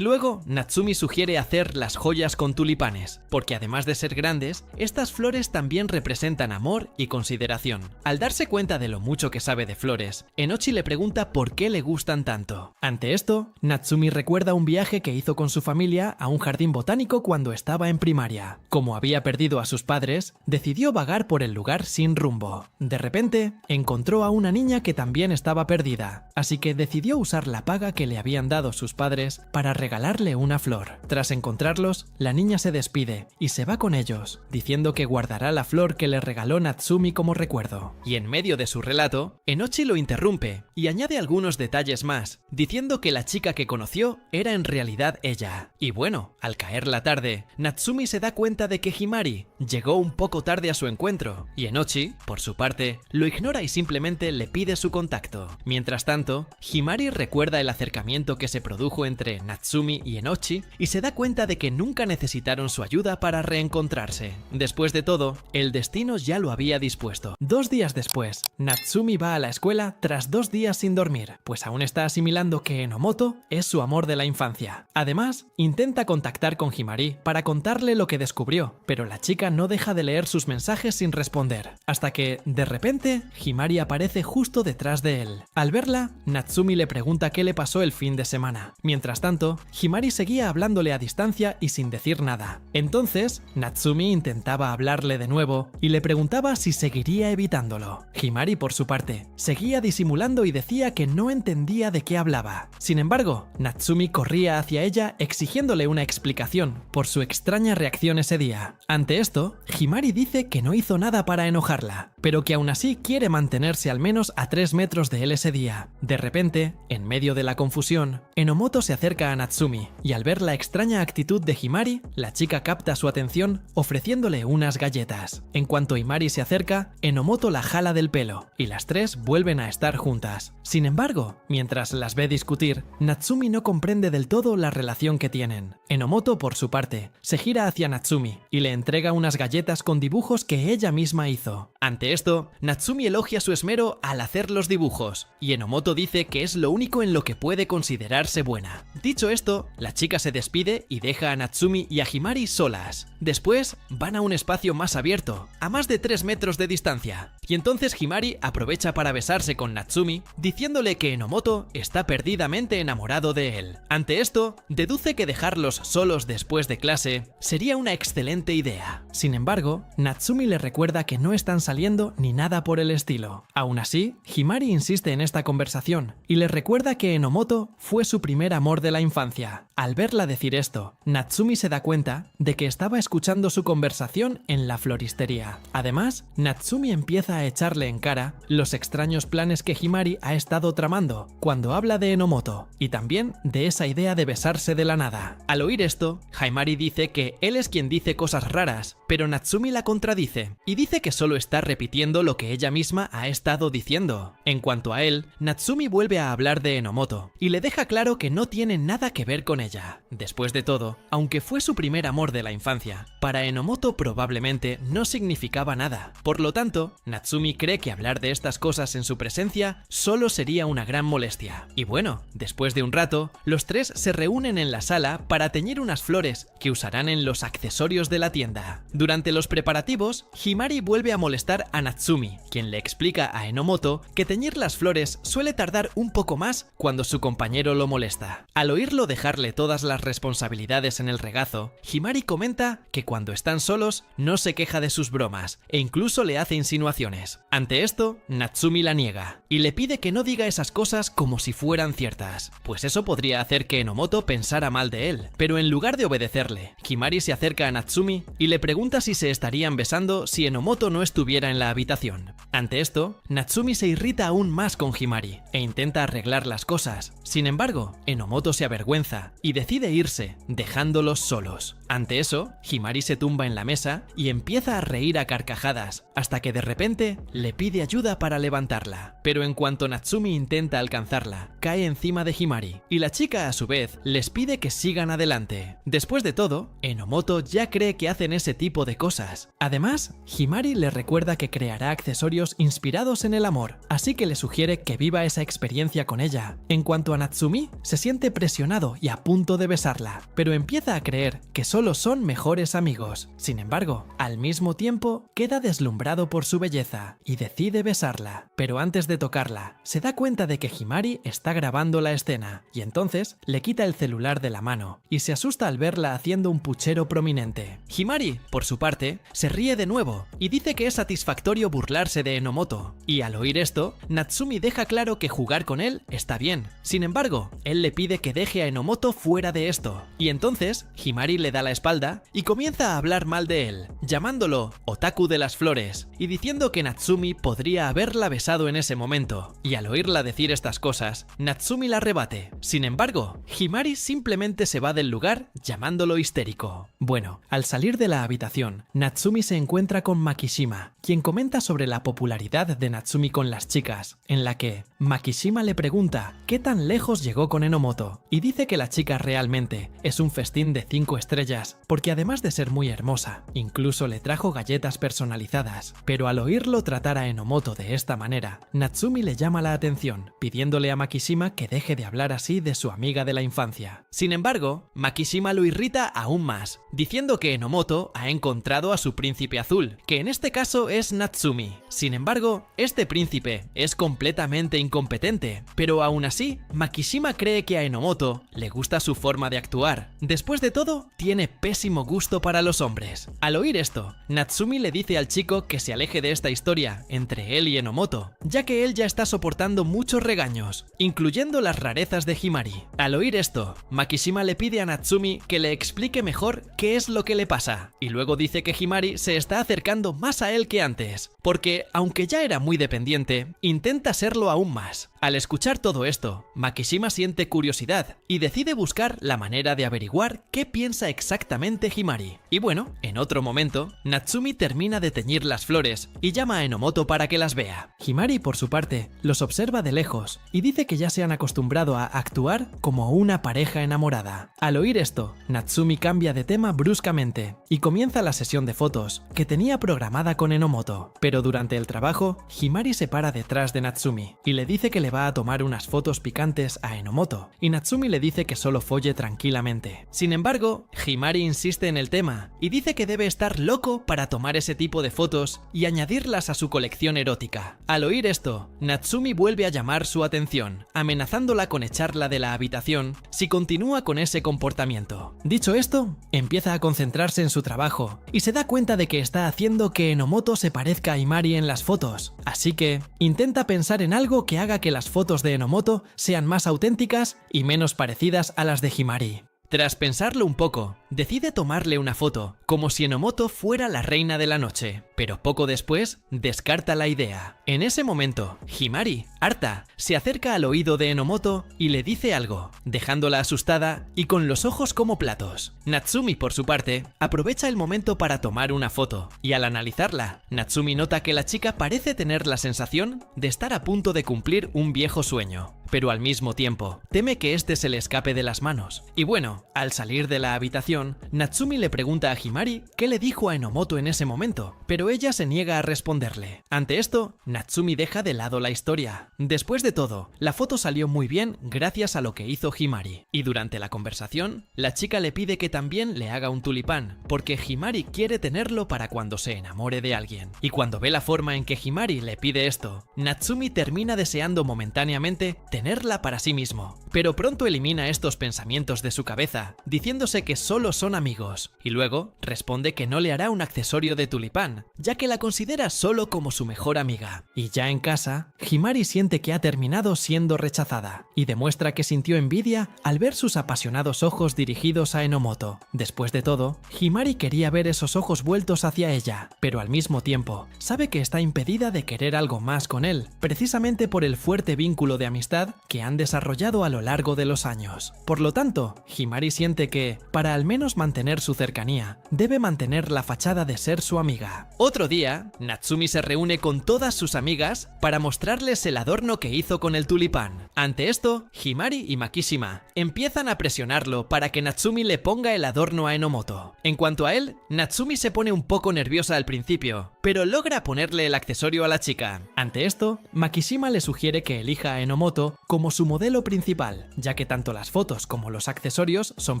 luego Natsumi sugiere hacer las joyas con tulipanes, porque además de ser grandes, estas flores también representan amor y consideración. Al darse cuenta de lo mucho que sabe de flores, Enochi le pregunta por qué le gustan tanto. Ante esto, Natsumi recuerda un viaje que hizo con su familia a un jardín botánico cuando estaba en primaria. Como había perdido a sus padres, decidió vagar por el lugar sin rumbo. De repente, encontró a una niña que también estaba perdida, así que decidió usar la paga que le habían dado sus padres para regalarle una flor. Tras encontrarlos, la niña se despide y se va con ellos, diciendo que guardará la flor que le regaló Natsumi como recuerdo. Y en medio de su relato, Enochi lo interrumpe y añade algunos detalles más, diciendo que la chica que conoció era en realidad ella. Y bueno, al caer la tarde, Natsumi se da cuenta de que Himari llegó un poco tarde a su encuentro, y Enochi, por su parte, lo ignora y simplemente le pide su contacto. Mientras tanto, Himari recuerda el acercamiento que se produjo entre Natsumi y Enochi y se da cuenta de que nunca necesitaron su ayuda para reencontrarse. Después de todo, el destino ya lo había dispuesto. 2 días después, Natsumi va a la escuela tras 2 días sin dormir, pues aún está asimilando que Enomoto es su amor de la infancia. Además, intenta contactar con Himari para contarle lo que descubrió, pero la chica no deja de leer sus mensajes sin responder, hasta que, de repente, Himari aparece justo detrás de él. Al verla, Natsumi le pregunta qué le pasó el fin de semana. Mientras tanto, Himari seguía hablándole a distancia y sin decir nada. Entonces, Natsumi intentaba hablarle de nuevo y le preguntaba si seguiría evitándolo. Himari, por su parte, seguía disimulando y decía que no entendía de qué hablaba. Sin embargo, Natsumi corría hacia ella exigiéndole una explicación por su extraña reacción ese día. Ante esto, Himari dice que no hizo nada para enojarla, pero que aún así quiere mantenerse al menos a 3 metros de él ese día. De repente, en medio de la confusión, Enomoto se acerca a Natsumi y al ver la extraña actitud de Himari, la chica capta su atención ofreciéndole unas galletas. En cuanto Himari se acerca, Enomoto la jala del pelo y las tres vuelven a estar juntas. Sin embargo, mientras las ve discutir, Natsumi no comprende del todo la relación que tienen. Enomoto, por su parte, se gira hacia Natsumi y le entrega unas galletas con dibujos que ella misma hizo. Ante esto, Natsumi elogia su esmero al hacer los dibujos, y Enomoto dice que es lo único en lo que puede considerarse buena. Dicho esto, la chica se despide y deja a Natsumi y a Himari solas. Después, van a un espacio más abierto, a más de 3 metros de distancia, y entonces Himari aprovecha para besarse con Natsumi, diciéndole que Enomoto está perdidamente enamorado de él. Ante esto, deduce que dejarlos solos después de clase sería una excelente idea. Sin embargo, Natsumi le recuerda que no están saliendo ni nada por el estilo. Aún así, Himari insiste en esta conversación y le recuerda que Enomoto fue su primer amor de la infancia. Al verla decir esto, Natsumi se da cuenta de que estaba escuchando su conversación en la floristería. Además, Natsumi empieza a echarle en cara los extraños planes que Himari ha estado tramando cuando habla de Enomoto, y también de esa idea de besarse de la nada. Al oír esto, Himari dice que él es quien dice cosas raras, pero Natsumi la contradice y dice que solo está repitiendo lo que ella misma ha estado diciendo. En cuanto a él, Natsumi vuelve a hablar de Enomoto y le deja claro que no tiene nada que ver con ella. Después de todo, aunque fue su primer amor de la infancia, para Enomoto probablemente no significaba nada. Por lo tanto, Natsumi cree que hablar de estas cosas en su presencia solo sería una gran molestia. Y bueno, después de un rato, los tres se reúnen en la sala para teñir unas flores que usarán en los accesorios de la tienda. Durante los preparativos, Himari vuelve a molestar a Natsumi, quien le explica a Enomoto que teñir las flores suele tardar un poco más cuando su compañero lo molesta. Al oírlo dejarle todas las responsabilidades en el regazo, Himari comenta que cuando están solos no se queja de sus bromas e incluso le hace insinuaciones. Ante esto, Natsumi la niega y le pide que no diga esas cosas como si fueran ciertas, pues eso podría hacer que Enomoto pensara mal de él. Pero en lugar de obedecerle, Himari se acerca a Natsumi y le pregunta si se estarían besando si Enomoto no estuviera en la habitación. Ante esto, Natsumi se irrita aún más con Himari e intenta arreglar las cosas. Sin embargo, Enomoto se avergüenza y decide irse, dejándolos solos. Ante eso, Himari se tumba en la mesa y empieza a reír a carcajadas, hasta que de repente le pide ayuda para levantarla. Pero en cuanto Natsumi intenta alcanzarla, cae encima de Himari, y la chica a su vez les pide que sigan adelante. Después de todo, Enomoto ya cree que hacen ese tipo de cosas. Además, Himari le recuerda que creará accesorios inspirados en el amor, así que le sugiere que viva esa experiencia con ella. En cuanto a Natsumi, se siente presionado y a punto de besarla, pero empieza a creer que solo son mejores amigos. Sin embargo, al mismo tiempo, queda deslumbrado por su belleza y decide besarla. Pero antes de tocarla, se da cuenta de que Himari está grabando la escena, y entonces le quita el celular de la mano y se asusta al verla haciendo un puchero prominente. Himari, por su parte, se ríe de nuevo y dice que es satisfactorio burlarse de Enomoto, y al oír esto, Natsumi deja claro que jugar con él está bien. Sin embargo, él le pide que deje a Enomoto fuera de esto, y entonces Himari le da la espalda y comienza a hablar mal de él, llamándolo otaku de las flores y diciendo que Natsumi podría haberla besado en ese momento, y al oírla decir estas cosas, Natsumi la rebate. Sin embargo, Himari simplemente se va del lugar llamándolo histérico. Bueno, al salir de la habitación, Natsumi se encuentra con Makishima, quien comenta sobre la popularidad de Natsumi con las chicas, en la que Makishima le pregunta qué tan lejos llegó con Enomoto, y dice que la chica realmente es un festín de 5 estrellas, porque además de ser muy hermosa, incluso le trajo galletas personalizadas. Pero al oírlo tratar a Enomoto de esta manera, Natsumi le llama la atención, pidiéndole a Makishima que deje de hablar así de su amiga de la infancia. Sin embargo, Makishima lo irrita aún más, diciendo que Enomoto ha encontrado a su príncipe azul, que en este caso es Natsumi. Sin embargo, este príncipe es completamente incompetente, pero aún así, Makishima cree que a Enomoto le gusta su forma de actuar. Después de todo, tiene pésimo gusto para los hombres. Al oír esto, Natsumi le dice al chico que se aleje de esta historia entre él y Enomoto, ya que él ya está soportando muchos regaños, incluyendo las rarezas de Himari. Al oír esto, Makishima le pide a Natsumi que le explique mejor qué es lo que le pasa, y luego dice que Himari se está acercando más a él que antes, porque aunque ya era muy dependiente, intenta serlo aún más. Al escuchar todo esto, Makishima siente curiosidad y decide buscar la manera de averiguar qué piensa exactamente Himari. Y bueno, en otro momento, Natsumi termina de teñir las flores y llama a Enomoto para que las vea. Himari, por su parte, los observa de lejos y dice que ya se han acostumbrado a actuar como una pareja enamorada. Al oír esto, Natsumi cambia de tema bruscamente y comienza la sesión de fotos que tenía programada con Enomoto. Pero durante el trabajo, Himari se para detrás de Natsumi y le dice que le va a tomar unas fotos picantes a Enomoto, y Natsumi le dice que solo folle tranquilamente. Sin embargo, Himari insiste en el tema y dice que debe estar loco para tomar ese tipo de fotos y añadirlas a su colección erótica. Al oír esto, Natsumi vuelve a llamar su atención, amenazándola con echarla de la habitación si continúa con ese comportamiento. Dicho esto, empieza a concentrarse en su trabajo y se da cuenta de que está haciendo que Enomoto se parezca a Himari en las fotos, así que intenta pensar en algo que haga que las fotos de Enomoto sean más auténticas y menos parecidas a las de Himari. Tras pensarlo un poco, decide tomarle una foto, como si Enomoto fuera la reina de la noche, pero poco después descarta la idea. En ese momento, Himari, harta, se acerca al oído de Enomoto y le dice algo, dejándola asustada y con los ojos como platos. Natsumi, por su parte, aprovecha el momento para tomar una foto, y al analizarla, Natsumi nota que la chica parece tener la sensación de estar a punto de cumplir un viejo sueño, pero al mismo tiempo, teme que este se le escape de las manos. Y bueno, al salir de la habitación, Natsumi le pregunta a Himari qué le dijo a Enomoto en ese momento, pero ella se niega a responderle. Ante esto, Natsumi deja de lado la historia. Después de todo, la foto salió muy bien gracias a lo que hizo Himari, y durante la conversación, la chica le pide que también le haga un tulipán, porque Himari quiere tenerlo para cuando se enamore de alguien. Y cuando ve la forma en que Himari le pide esto, Natsumi termina deseando momentáneamente tenerla para sí mismo, pero pronto elimina estos pensamientos de su cabeza, diciéndose que solo son amigos, y luego responde que no le hará un accesorio de tulipán, ya que la considera solo como su mejor amiga. Y ya en casa, Himari siente que ha terminado siendo rechazada, y demuestra que sintió envidia al ver sus apasionados ojos dirigidos a Enomoto. Después de todo, Himari quería ver esos ojos vueltos hacia ella, pero al mismo tiempo, sabe que está impedida de querer algo más con él, precisamente por el fuerte vínculo de amistad que han desarrollado a lo largo de los años. Por lo tanto, Himari siente que, para al menos mantener su cercanía, debe mantener la fachada de ser su amiga. Otro día, Natsumi se reúne con todas sus amigas para mostrarles el adorno que hizo con el tulipán. Ante esto, Himari y Makishima empiezan a presionarlo para que Natsumi le ponga el adorno a Enomoto. En cuanto a él, Natsumi se pone un poco nerviosa al principio, pero logra ponerle el accesorio a la chica. Ante esto, Makishima le sugiere que elija a Enomoto como su modelo principal, ya que tanto las fotos como los accesorios son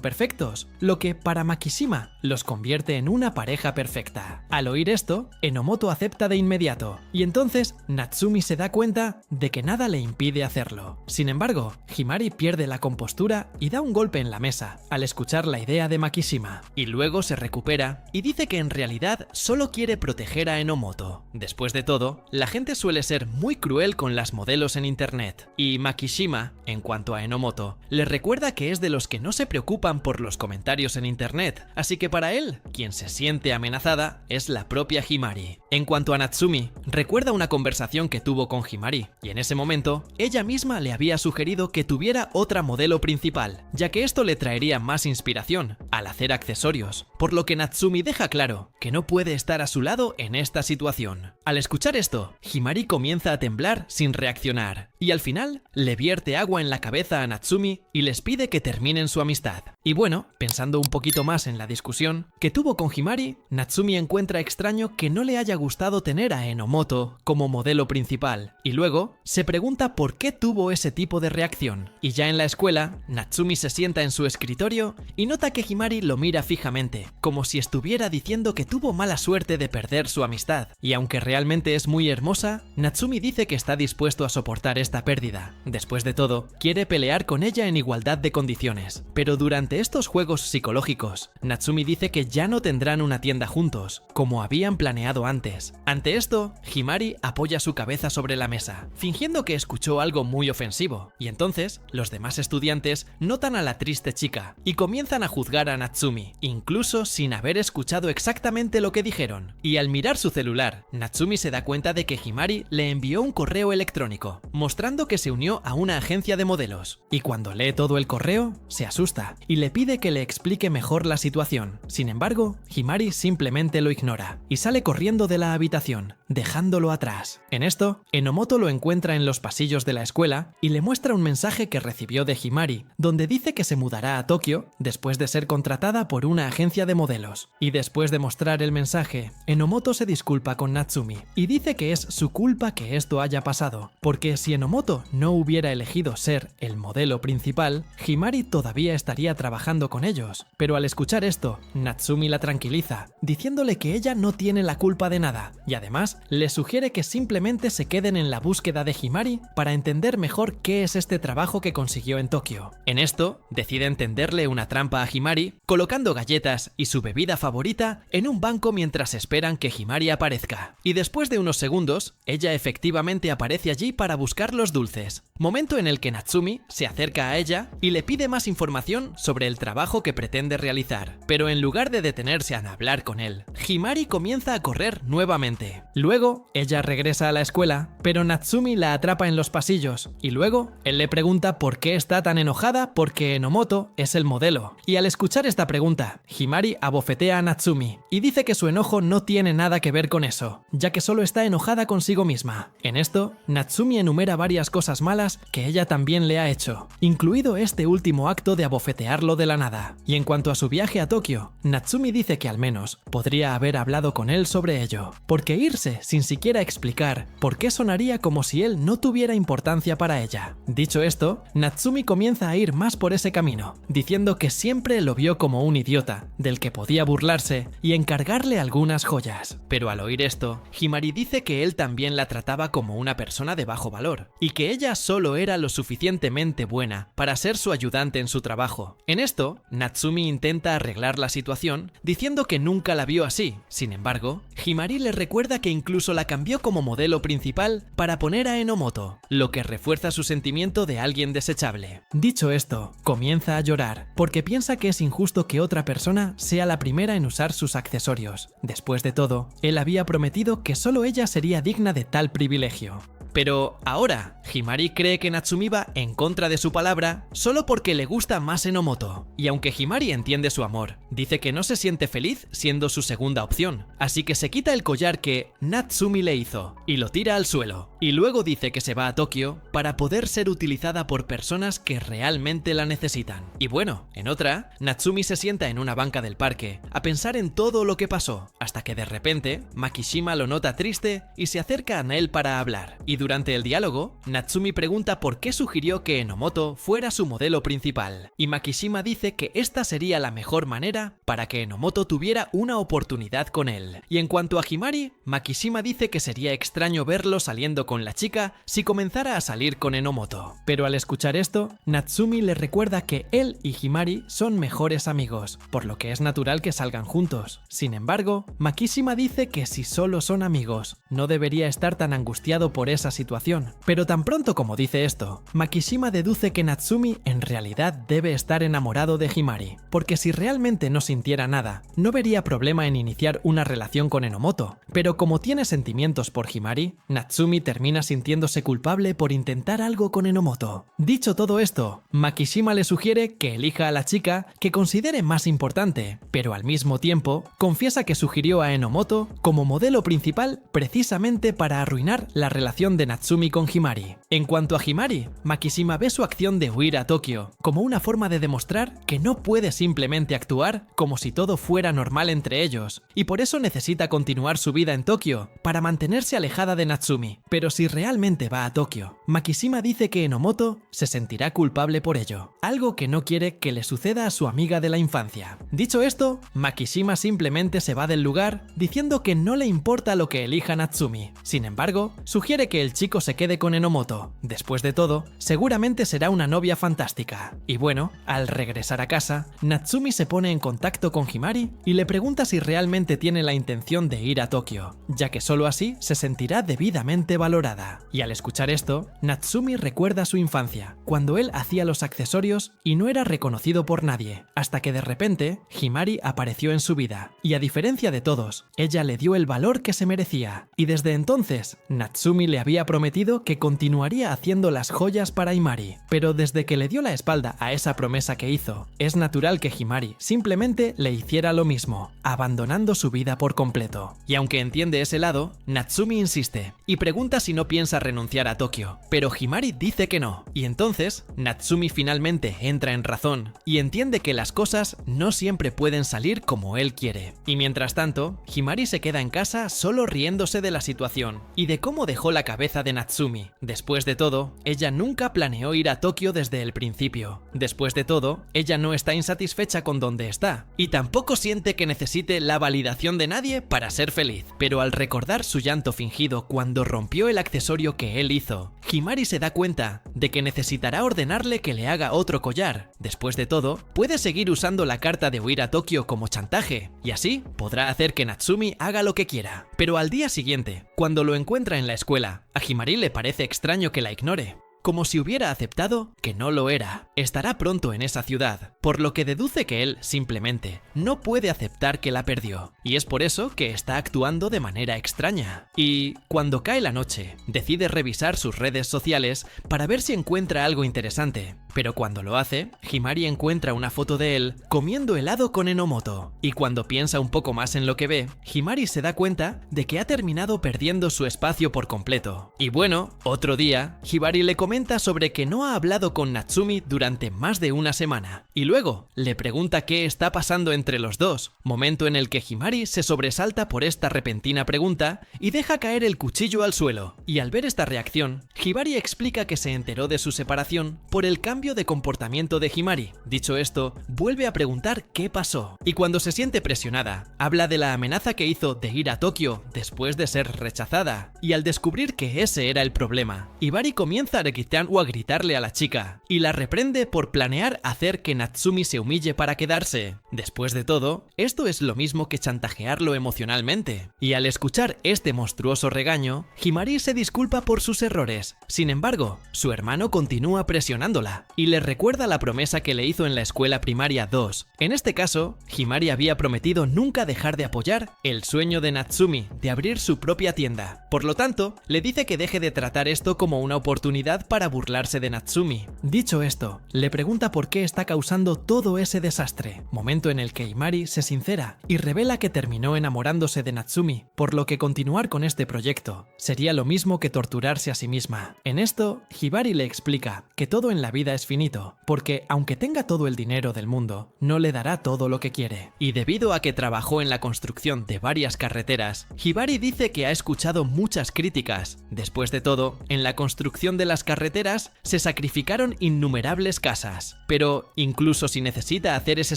perfectos, lo que para Makishima los convierte en una pareja perfecta. Al oír esto, Enomoto acepta de inmediato, y entonces Natsumi se da cuenta de que nada le impide hacerlo. Sin embargo, Himari pierde la compostura y da un golpe en la mesa al escuchar la idea de Makishima, y luego se recupera y dice que en realidad solo quiere proteger a Enomoto. Después de todo, la gente suele ser muy cruel con las modelos en internet, y Makishima, en cuanto a Enomoto, le recuerda que es de los que no se preocupan por los comentarios en internet, así que para él, quien se siente amenazada es la propia Himari. En cuanto a Natsumi, recuerda una conversación que tuvo con Himari, y en ese momento, ella misma le había sugerido que tuviera otra modelo principal, ya que esto le traería más inspiración al hacer accesorios, por lo que Natsumi deja claro que no puede estar a su lado en esta situación. Al escuchar esto, Himari comienza a temblar sin reaccionar, y al final le vierte agua en la cabeza a Natsumi y les pide que terminen su amistad. Y bueno, pensando un poquito más en la discusión que tuvo con Himari, Natsumi encuentra extraño que no le haya gustado tener a Enomoto como modelo principal, y luego se pregunta por qué tuvo ese tipo de reacción. Y ya en la escuela, Natsumi se sienta en su escritorio y nota que Himari lo mira fijamente, como si estuviera diciendo que tuvo mala suerte de perder su amistad. Y aunque realmente es muy hermosa, Natsumi dice que está dispuesto a soportar esta pérdida. Después de todo, quiere pelear con ella en igualdad de condiciones, pero durante estos juegos psicológicos, Natsumi dice que ya no tendrán una tienda juntos, como habían planeado antes. Ante esto, Himari apoya su cabeza sobre la mesa, fingiendo que escuchó algo muy ofensivo, y entonces los demás estudiantes notan a la triste chica y comienzan a juzgar a Natsumi, incluso sin haber escuchado exactamente lo que dijeron. Y al mirar su celular, Natsumi se da cuenta de que Himari le envió un correo electrónico, mostrando que se unió a una agencia de modelos. Y cuando lee todo el correo, se asusta y le pide que le explique mejor la situación. Sin embargo, Himari simplemente lo ignora y sale corriendo de la habitación, dejándolo atrás. En esto, Enomoto lo encuentra en los pasillos de la escuela y le muestra un mensaje que recibió de Himari, donde dice que se mudará a Tokio después de ser contratada por una agencia de modelos. Y después de mostrar el mensaje, Enomoto se disculpa con Natsumi y dice que es su culpa que esto haya pasado, porque si Enomoto no hubiera elegido ser el modelo principal, Himari todavía estaría trabajando con ellos. Pero al escuchar esto, Natsumi la tranquiliza, diciéndole que ella no tiene la culpa de nada, y además le sugiere que simplemente se queden en la búsqueda de Himari para entender mejor qué es este trabajo que consiguió en Tokio. En esto, decide tenderle una trampa a Himari, colocando galletas y su bebida favorita en un banco mientras esperan que Himari aparezca. Y después de unos segundos, ella efectivamente aparece allí para buscar los dulces, momento en el que Natsumi se acerca a ella y le pide más información sobre el trabajo que pretende realizar. Pero en lugar de detenerse a hablar con él, Himari comienza a correr nuevamente. Luego, ella regresa a la escuela, pero Natsumi la atrapa en los pasillos, y luego él le pregunta por qué está tan enojada porque Enomoto es el modelo. Y al escuchar esta pregunta, Himari abofetea a Natsumi y dice que su enojo no tiene nada que ver con eso, ya que solo está enojada consigo misma. En esto, Natsumi enumera varias cosas malas que ella también le ha hecho, incluido este último acto de abofetearlo de la nada. Y en cuanto a su viaje a Tokio, Natsumi dice que al menos podría haber hablado con él sobre ello, porque irse dice, sin siquiera explicar, por qué sonaría como si él no tuviera importancia para ella. Dicho esto, Natsumi comienza a ir más por ese camino, diciendo que siempre lo vio como un idiota, del que podía burlarse y encargarle algunas joyas. Pero al oír esto, Himari dice que él también la trataba como una persona de bajo valor, y que ella solo era lo suficientemente buena para ser su ayudante en su trabajo. En esto, Natsumi intenta arreglar la situación, diciendo que nunca la vio así. Sin embargo, Himari le recuerda que incluso la cambió como modelo principal para poner a Enomoto, lo que refuerza su sentimiento de alguien desechable. Dicho esto, comienza a llorar, porque piensa que es injusto que otra persona sea la primera en usar sus accesorios. Después de todo, él había prometido que solo ella sería digna de tal privilegio. Pero ahora, Himari cree que Natsumi va en contra de su palabra solo porque le gusta más Enomoto. Y aunque Himari entiende su amor, dice que no se siente feliz siendo su segunda opción. Así que se quita el collar que Natsumi le hizo y lo tira al suelo. Y luego dice que se va a Tokio para poder ser utilizada por personas que realmente la necesitan. Y bueno, en otra, Natsumi se sienta en una banca del parque a pensar en todo lo que pasó, hasta que de repente Makishima lo nota triste y se acerca a él para hablar. Y durante el diálogo, Natsumi pregunta por qué sugirió que Enomoto fuera su modelo principal, y Makishima dice que esta sería la mejor manera para que Enomoto tuviera una oportunidad con él. Y en cuanto a Himari, Makishima dice que sería extraño verlo saliendo con la chica si comenzara a salir con Enomoto. Pero al escuchar esto, Natsumi le recuerda que él y Himari son mejores amigos, por lo que es natural que salgan juntos. Sin embargo, Makishima dice que si solo son amigos, no debería estar tan angustiado por esa situación. Pero tan pronto como dice esto, Makishima deduce que Natsumi en realidad debe estar enamorado de Himari, porque si realmente no sintiera nada, no vería problema en iniciar una relación con Enomoto. Pero como tiene sentimientos por Himari, Natsumi termina sintiéndose culpable por intentar algo con Enomoto. Dicho todo esto, Makishima le sugiere que elija a la chica que considere más importante, pero al mismo tiempo confiesa que sugirió a Enomoto como modelo principal precisamente para arruinar la relación de Natsumi con Himari. En cuanto a Himari, Makishima ve su acción de huir a Tokio como una forma de demostrar que no puede simplemente actuar como si todo fuera normal entre ellos, y por eso necesita continuar su vida en Tokio para mantenerse alejada de Natsumi. Pero si realmente va a Tokio, Makishima dice que Enomoto se sentirá culpable por ello, algo que no quiere que le suceda a su amiga de la infancia. Dicho esto, Makishima simplemente se va del lugar diciendo que no le importa lo que elija Natsumi. Sin embargo, sugiere que el chico se quede con Enomoto. Después de todo, seguramente será una novia fantástica. Y bueno, al regresar a casa, Natsumi se pone en contacto con Himari y le pregunta si realmente tiene la intención de ir a Tokio, ya que solo así se sentirá debidamente valorada. Y al escuchar esto, Natsumi recuerda su infancia, cuando él hacía los accesorios y no era reconocido por nadie, hasta que de repente Himari apareció en su vida, y a diferencia de todos, ella le dio el valor que se merecía, y desde entonces Natsumi le había prometido que continuaría haciendo las joyas para Himari, pero desde que le dio la espalda a esa promesa que hizo, es natural que Himari simplemente le hiciera lo mismo, abandonando su vida por completo. Y aunque entiende ese lado, Natsumi insiste y pregunta si no piensa renunciar a Tokio, pero Himari dice que no, y entonces Natsumi finalmente entra en razón y entiende que las cosas no siempre pueden salir como él quiere. Y mientras tanto, Himari se queda en casa solo riéndose de la situación y de cómo dejó la cabeza de Natsumi. Después de todo, ella nunca planeó ir a Tokio desde el principio. Después de todo, ella no está insatisfecha con donde está y tampoco siente que necesite la validación de nadie para ser feliz. Pero al recordar su llanto fingido cuando rompió el accesorio que él hizo, Himari se da cuenta de que necesitará ordenarle que le haga otro collar. Después de todo, puede seguir usando la carta de huir a Tokio como chantaje, y así podrá hacer que Natsumi haga lo que quiera. Pero al día siguiente, cuando lo encuentra en la escuela, a Himari le parece extraño que la ignore, como si hubiera aceptado que no lo era. Estará pronto en esa ciudad, por lo que deduce que él simplemente no puede aceptar que la perdió, y es por eso que está actuando de manera extraña. Y cuando cae la noche, decide revisar sus redes sociales para ver si encuentra algo interesante, pero cuando lo hace, Himari encuentra una foto de él comiendo helado con Enomoto, y cuando piensa un poco más en lo que ve, Himari se da cuenta de que ha terminado perdiendo su espacio por completo. Y bueno, otro día, Himari le comenta sobre que no ha hablado con Natsumi durante más de una semana, y luego le pregunta qué está pasando entre los dos, momento en el que Himari se sobresalta por esta repentina pregunta y deja caer el cuchillo al suelo, y al ver esta reacción, Himari explica que se enteró de su separación por el cambio de comportamiento de Himari. Dicho esto, vuelve a preguntar qué pasó, y cuando se siente presionada, habla de la amenaza que hizo de ir a Tokio después de ser rechazada, y al descubrir que ese era el problema, Hibari comienza a gritarle a la chica, y la reprende por planear hacer que Natsumi se humille para quedarse. Después de todo, esto es lo mismo que chantajearlo emocionalmente, y al escuchar este monstruoso regaño, Himari se disculpa por sus errores. Sin embargo, su hermano continúa presionándola, y le recuerda la promesa que le hizo en la escuela primaria 2. En este caso, Himari había prometido nunca dejar de apoyar el sueño de Natsumi de abrir su propia tienda. Por lo tanto, le dice que deje de tratar esto como una oportunidad para burlarse de Natsumi. Dicho esto, le pregunta por qué está causando todo ese desastre, momento en el que Himari se sincera y revela que terminó enamorándose de Natsumi, por lo que continuar con este proyecto sería lo mismo que torturarse a sí misma. En esto, Hibari le explica que todo en la vida es finito, porque aunque tenga todo el dinero del mundo, no le dará todo lo que quiere. Y debido a que trabajó en la construcción de varias carreteras, Hibari dice que ha escuchado muchas críticas. Después de todo, en la construcción de las carreteras se sacrificaron innumerables casas. Pero incluso si necesita hacer ese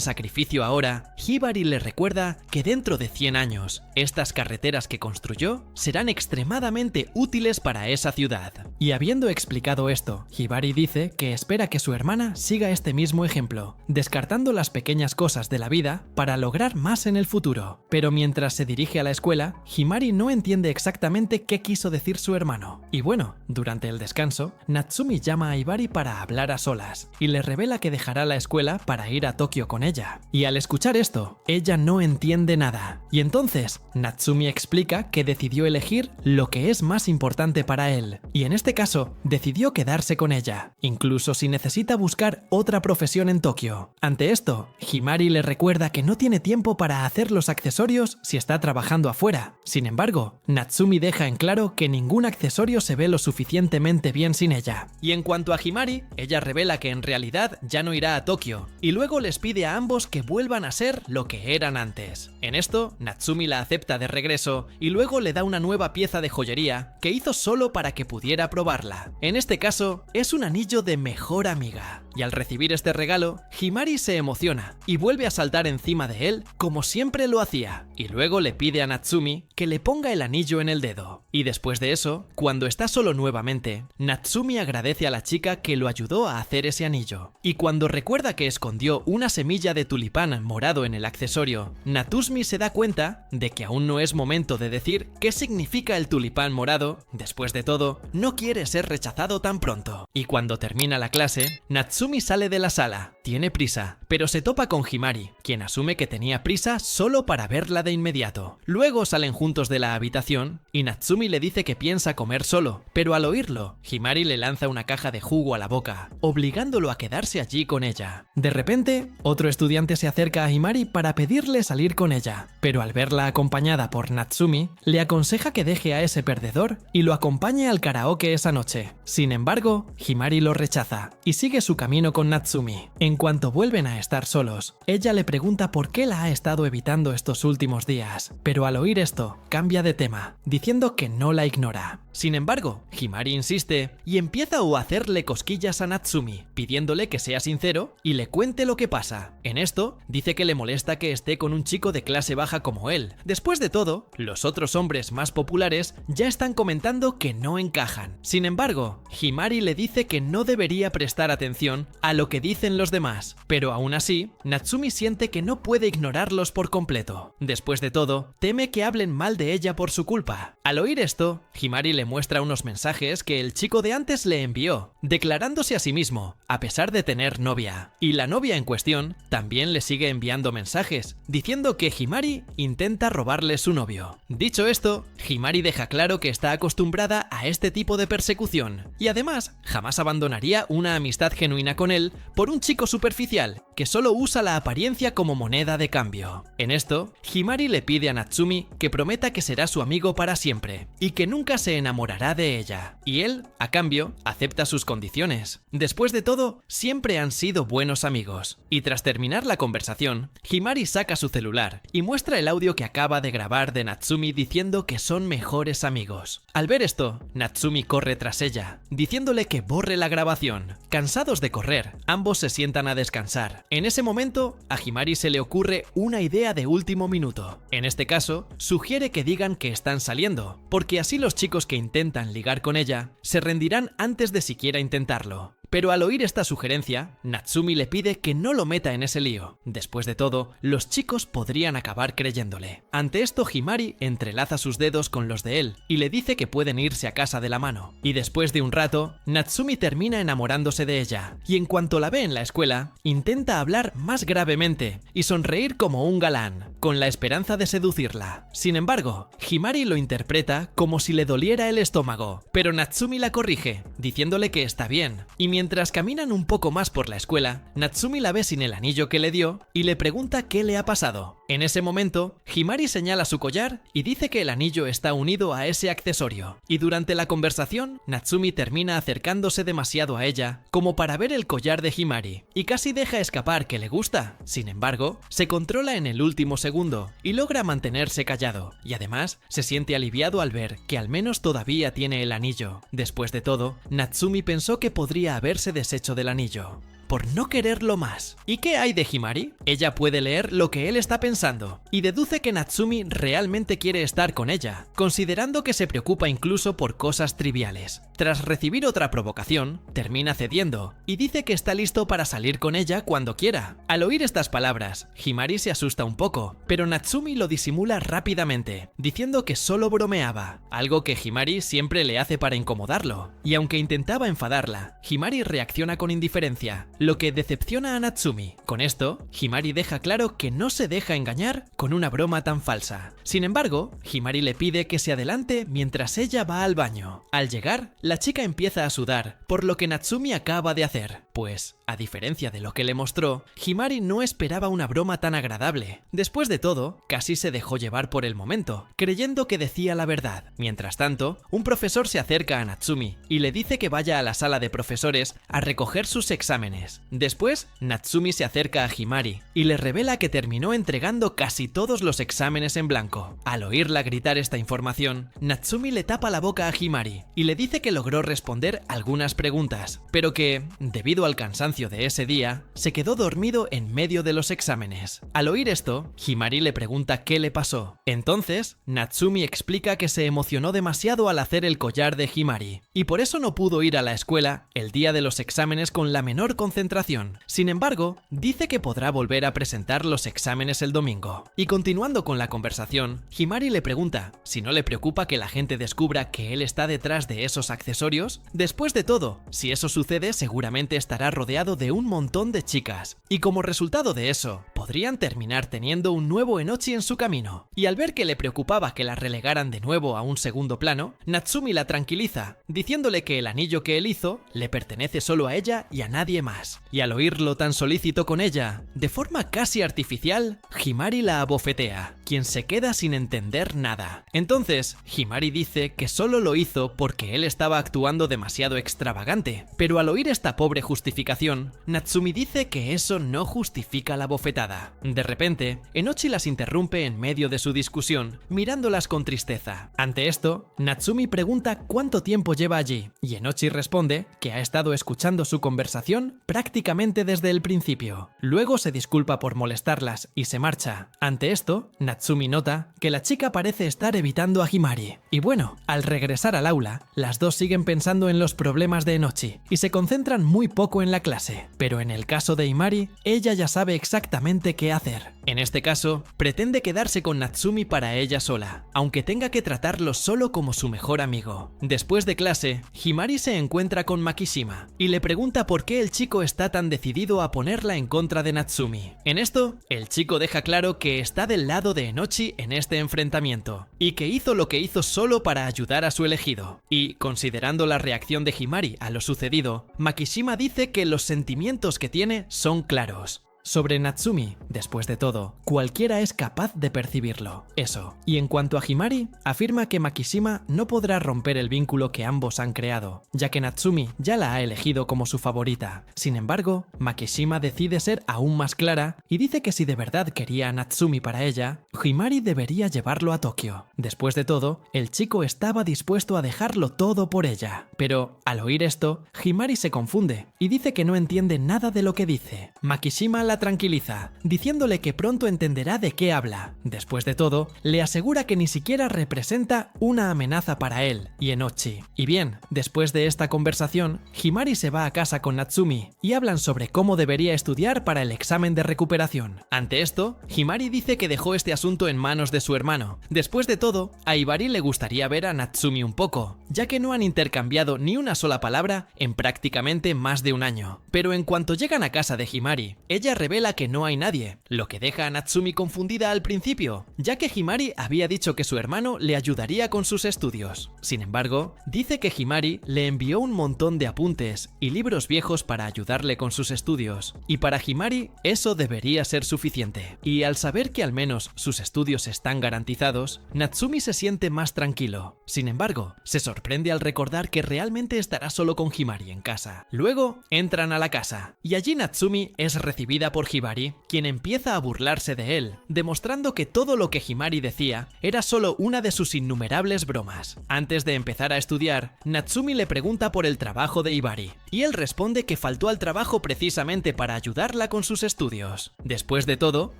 sacrificio ahora, Hibari le recuerda que dentro de 100 años, estas carreteras que construyó serán extremadamente útiles para esa ciudad. Y habiendo explicado esto, Hibari dice que espera que su hermana siga este mismo ejemplo, descartando las pequeñas cosas de la vida para lograr más en el futuro. Pero mientras se dirige a la escuela, Himari no entiende exactamente qué quiso decir su hermano. Y bueno, durante el descanso, Natsumi llama a Hibari para hablar a solas, y le revela que dejará la escuela para ir a Tokio con ella. Y al escuchar esto, ella no entiende nada. Y entonces, Natsumi explica que decidió elegir lo que es más importante para él, y en este caso, decidió quedarse con ella, incluso si necesita buscar otra profesión en Tokio. Ante esto, Himari le recuerda que no tiene tiempo para hacer los accesorios si está trabajando afuera. Sin embargo, Natsumi deja en claro que ningún accesorio se ve lo suficientemente bien sin ella. Y en cuanto a Himari, ella revela que en realidad ya no irá a Tokio, y luego les pide a ambos que vuelvan a ser lo que eran antes. En esto, Natsumi la acepta de regreso y luego le da una nueva pieza de joyería que hizo solo para que pudiera probarla. En este caso, es un anillo de mejor amiga. Y al recibir este regalo, Himari se emociona y vuelve a saltar encima de él como siempre lo hacía, y luego le pide a Natsumi que le ponga el anillo en el dedo. Y después de eso, cuando está solo nuevamente, Natsumi agradece a la chica que lo ayudó a hacer ese anillo. Y cuando recuerda que escondió una semilla de tulipán morado en el accesorio, Natsumi se da cuenta de que aún no es momento de decir qué significa el tulipán morado. Después de todo, no quiere ser rechazado tan pronto. Y cuando termina la clase, Natsumi sale de la sala. Tiene prisa, pero se topa con Himari, quien asume que tenía prisa solo para verla de inmediato. Luego salen juntos de la habitación y Natsumi le dice que piensa comer solo, pero al oírlo, Himari le lanza una caja de jugo a la boca, obligándolo a quedarse allí con ella. De repente, otro estudiante se acerca a Himari para pedirle salir con ella, pero al verla acompañada por Natsumi, le aconseja que deje a ese perdedor y lo acompañe al karaoke esa noche. Sin embargo, Himari lo rechaza y sigue su camino con Natsumi. En cuanto vuelven a estar solos, ella le pregunta por qué la ha estado evitando estos últimos días, pero al oír esto, cambia de tema, diciendo que no la ignora. Sin embargo, Himari insiste y empieza a hacerle cosquillas a Natsumi, pidiéndole que sea sincero y le cuente lo que pasa. En esto, dice que le molesta que esté con un chico de clase baja como él. Después de todo, los otros hombres más populares ya están comentando que no encajan. Sin embargo, Himari le dice que no debería prestar atención a lo que dicen los demás, pero aún así, Natsumi siente siente que no puede ignorarlos por completo. Después de todo, teme que hablen mal de ella por su culpa. Al oír esto, Himari le muestra unos mensajes que el chico de antes le envió, declarándose a sí mismo, a pesar de tener novia. Y la novia en cuestión también le sigue enviando mensajes, diciendo que Himari intenta robarle su novio. Dicho esto, Himari deja claro que está acostumbrada a este tipo de persecución, y además jamás abandonaría una amistad genuina con él por un chico superficial que solo usa la apariencia como moneda de cambio. En esto, Himari le pide a Natsumi que prometa que será su amigo para siempre y que nunca se enamorará de ella, y él, a cambio, acepta sus condiciones. Después de todo, siempre han sido buenos amigos. Y tras terminar la conversación, Himari saca su celular y muestra el audio que acaba de grabar de Natsumi diciendo que son mejores amigos. Al ver esto, Natsumi corre tras ella, diciéndole que borre la grabación. Cansados de correr, ambos se sientan a descansar. En ese momento, a Himari se le ocurre una idea de último minuto. En este caso, sugiere que digan que están saliendo, porque así los chicos que intentan ligar con ella se rendirán antes de siquiera intentarlo. Pero al oír esta sugerencia, Natsumi le pide que no lo meta en ese lío. Después de todo, los chicos podrían acabar creyéndole. Ante esto, Himari entrelaza sus dedos con los de él y le dice que pueden irse a casa de la mano. Y después de un rato, Natsumi termina enamorándose de ella, y en cuanto la ve en la escuela, intenta hablar más gravemente y sonreír como un galán, con la esperanza de seducirla. Sin embargo, Himari lo interpreta como si le doliera el estómago, pero Natsumi la corrige, diciéndole que está bien, y mientras caminan un poco más por la escuela, Natsumi la ve sin el anillo que le dio y le pregunta qué le ha pasado. En ese momento, Himari señala su collar y dice que el anillo está unido a ese accesorio. Y durante la conversación, Natsumi termina acercándose demasiado a ella como para ver el collar de Himari y casi deja escapar que le gusta. Sin embargo, se controla en el último segundo y logra mantenerse callado. Y además, se siente aliviado al ver que al menos todavía tiene el anillo. Después de todo, Natsumi pensó que podría haberse deshecho del anillo por no quererlo más. ¿Y qué hay de Himari? Ella puede leer lo que él está pensando y deduce que Natsumi realmente quiere estar con ella, considerando que se preocupa incluso por cosas triviales. Tras recibir otra provocación, termina cediendo y dice que está listo para salir con ella cuando quiera. Al oír estas palabras, Himari se asusta un poco, pero Natsumi lo disimula rápidamente, diciendo que solo bromeaba, algo que Himari siempre le hace para incomodarlo. Y aunque intentaba enfadarla, Himari reacciona con indiferencia, lo que decepciona a Natsumi. Con esto, Himari deja claro que no se deja engañar con una broma tan falsa. Sin embargo, Himari le pide que se adelante mientras ella va al baño. Al llegar, la chica empieza a sudar, por lo que Natsumi acaba de hacer, pues, a diferencia de lo que le mostró, Himari no esperaba una broma tan agradable. Después de todo, casi se dejó llevar por el momento, creyendo que decía la verdad. Mientras tanto, un profesor se acerca a Natsumi y le dice que vaya a la sala de profesores a recoger sus exámenes. Después, Natsumi se acerca a Himari y le revela que terminó entregando casi todos los exámenes en blanco. Al oírla gritar esta información, Natsumi le tapa la boca a Himari y le dice que logró responder algunas preguntas, pero que, debido al cansancio de ese día, se quedó dormido en medio de los exámenes. Al oír esto, Himari le pregunta qué le pasó. Entonces, Natsumi explica que se emocionó demasiado al hacer el collar de Himari y por eso no pudo ir a la escuela el día de los exámenes con la menor concentración. Sin embargo, dice que podrá volver a presentar los exámenes el domingo. Y continuando con la conversación, Himari le pregunta si no le preocupa que la gente descubra que él está detrás de esos accesorios. Después de todo, si eso sucede, seguramente estará rodeado de un montón de chicas. Y como resultado de eso, podrían terminar teniendo un nuevo Enochi en su camino. Y al ver que le preocupaba que la relegaran de nuevo a un segundo plano, Natsumi la tranquiliza, diciéndole que el anillo que él hizo le pertenece solo a ella y a nadie más. Y al oírlo tan solícito con ella, de forma casi artificial, Himari la abofetea, quien se queda sin entender nada. Entonces, Himari dice que solo lo hizo porque él estaba actuando demasiado extravagante, pero al oír esta pobre justificación, Natsumi dice que eso no justifica la bofetada. De repente, Enochi las interrumpe en medio de su discusión, mirándolas con tristeza. Ante esto, Natsumi pregunta cuánto tiempo lleva allí, y Enochi responde que ha estado escuchando su conversación prácticamente desde el principio. Luego se disculpa por molestarlas y se marcha. Ante esto, Natsumi Natsumi nota que la chica parece estar evitando a Himari. Y bueno, al regresar al aula, las dos siguen pensando en los problemas de Enochi y se concentran muy poco en la clase. Pero en el caso de Himari, ella ya sabe exactamente qué hacer. En este caso, pretende quedarse con Natsumi para ella sola, aunque tenga que tratarlo solo como su mejor amigo. Después de clase, Himari se encuentra con Makishima y le pregunta por qué el chico está tan decidido a ponerla en contra de Natsumi. En esto, el chico deja claro que está del lado de Enochi en este enfrentamiento y que hizo lo que hizo solo para ayudar a su elegido. Y, considerando la reacción de Himari a lo sucedido, Makishima dice que los sentimientos que tiene son claros. Sobre Natsumi, después de todo, cualquiera es capaz de percibirlo, eso. Y en cuanto a Himari, afirma que Makishima no podrá romper el vínculo que ambos han creado, ya que Natsumi ya la ha elegido como su favorita. Sin embargo, Makishima decide ser aún más clara y dice que si de verdad quería a Natsumi para ella, Himari debería llevarlo a Tokio. Después de todo, el chico estaba dispuesto a dejarlo todo por ella. Pero, al oír esto, Himari se confunde y dice que no entiende nada de lo que dice. Makishima la tranquiliza, diciéndole que pronto entenderá de qué habla. Después de todo, le asegura que ni siquiera representa una amenaza para él y Enochi. Y bien, después de esta conversación, Himari se va a casa con Natsumi y hablan sobre cómo debería estudiar para el examen de recuperación. Ante esto, Himari dice que dejó este asunto en manos de su hermano. Después de todo, a Hibari le gustaría ver a Natsumi un poco, ya que no han intercambiado ni una sola palabra en prácticamente más de un año. Pero en cuanto llegan a casa de Himari, ella revela que no hay nadie, lo que deja a Natsumi confundida al principio, ya que Himari había dicho que su hermano le ayudaría con sus estudios. Sin embargo, dice que Himari le envió un montón de apuntes y libros viejos para ayudarle con sus estudios, y para Himari eso debería ser suficiente. Y al saber que al menos sus estudios están garantizados, Natsumi se siente más tranquilo. Sin embargo, se sorprende al recordar que realmente estará solo con Himari en casa. Luego, entran a la casa, y allí Natsumi es recibida por Hibari, quien empieza a burlarse de él, demostrando que todo lo que Himari decía era solo una de sus innumerables bromas. Antes de empezar a estudiar, Natsumi le pregunta por el trabajo de Hibari, y él responde que faltó al trabajo precisamente para ayudarla con sus estudios. Después de todo,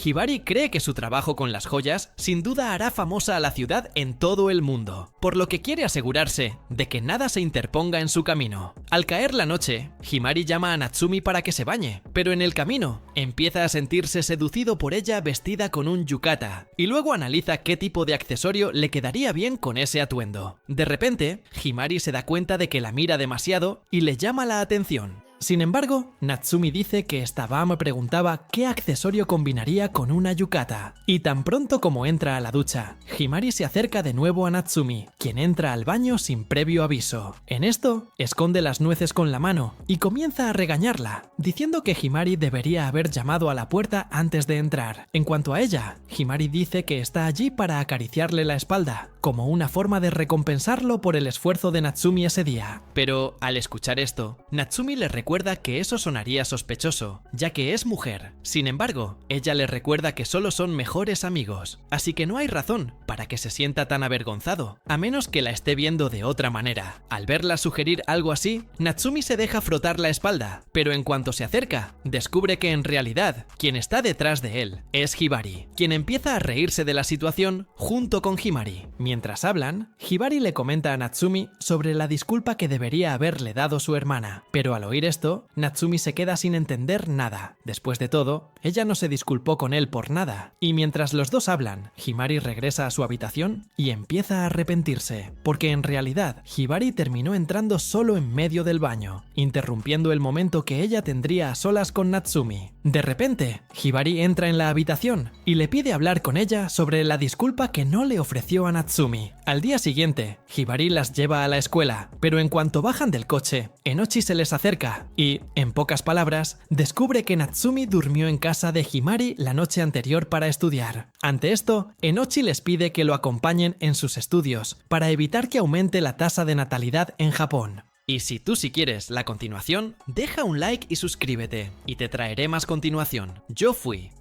Hibari cree que su trabajo con las joyas sin duda hará famosa a la ciudad en todo el mundo, por lo que quiere asegurarse de que nada se interponga en su camino. Al caer la noche, Himari llama a Natsumi para que se bañe, pero en el camino empieza a sentirse seducido por ella vestida con un yukata, y luego analiza qué tipo de accesorio le quedaría bien con ese atuendo. De repente, Himari se da cuenta de que la mira demasiado y le llama la atención. Sin embargo, Natsumi dice que esta me preguntaba qué accesorio combinaría con una yukata. Y tan pronto como entra a la ducha, Himari se acerca de nuevo a Natsumi, quien entra al baño sin previo aviso. En esto, esconde las nueces con la mano y comienza a regañarla, diciendo que Himari debería haber llamado a la puerta antes de entrar. En cuanto a ella, Himari dice que está allí para acariciarle la espalda, como una forma de recompensarlo por el esfuerzo de Natsumi ese día. Pero, al escuchar esto, Natsumi le recuerda que eso sonaría sospechoso, ya que es mujer. Sin embargo, ella le recuerda que solo son mejores amigos, así que no hay razón para que se sienta tan avergonzado, a menos que la esté viendo de otra manera. Al verla sugerir algo así, Natsumi se deja frotar la espalda, pero en cuanto se acerca, descubre que en realidad, quien está detrás de él es Hibari, quien empieza a reírse de la situación junto con Himari. Mientras hablan, Hibari le comenta a Natsumi sobre la disculpa que debería haberle dado su hermana, pero al oír esto, Natsumi se queda sin entender nada. Después de todo, ella no se disculpó con él por nada, y mientras los dos hablan, Himari regresa a su habitación y empieza a arrepentirse, porque en realidad, Hibari terminó entrando solo en medio del baño, interrumpiendo el momento que ella tendría a solas con Natsumi. De repente, Hibari entra en la habitación y le pide hablar con ella sobre la disculpa que no le ofreció a Natsumi. Al día siguiente, Hibari las lleva a la escuela, pero en cuanto bajan del coche, Enochi se les acerca y, en pocas palabras, descubre que Natsumi durmió en casa de Himari la noche anterior para estudiar. Ante esto, Enochi les pide que lo acompañen en sus estudios, para evitar que aumente la tasa de natalidad en Japón. Y si tú quieres la continuación, deja un like y suscríbete, y te traeré más continuación. Yo fui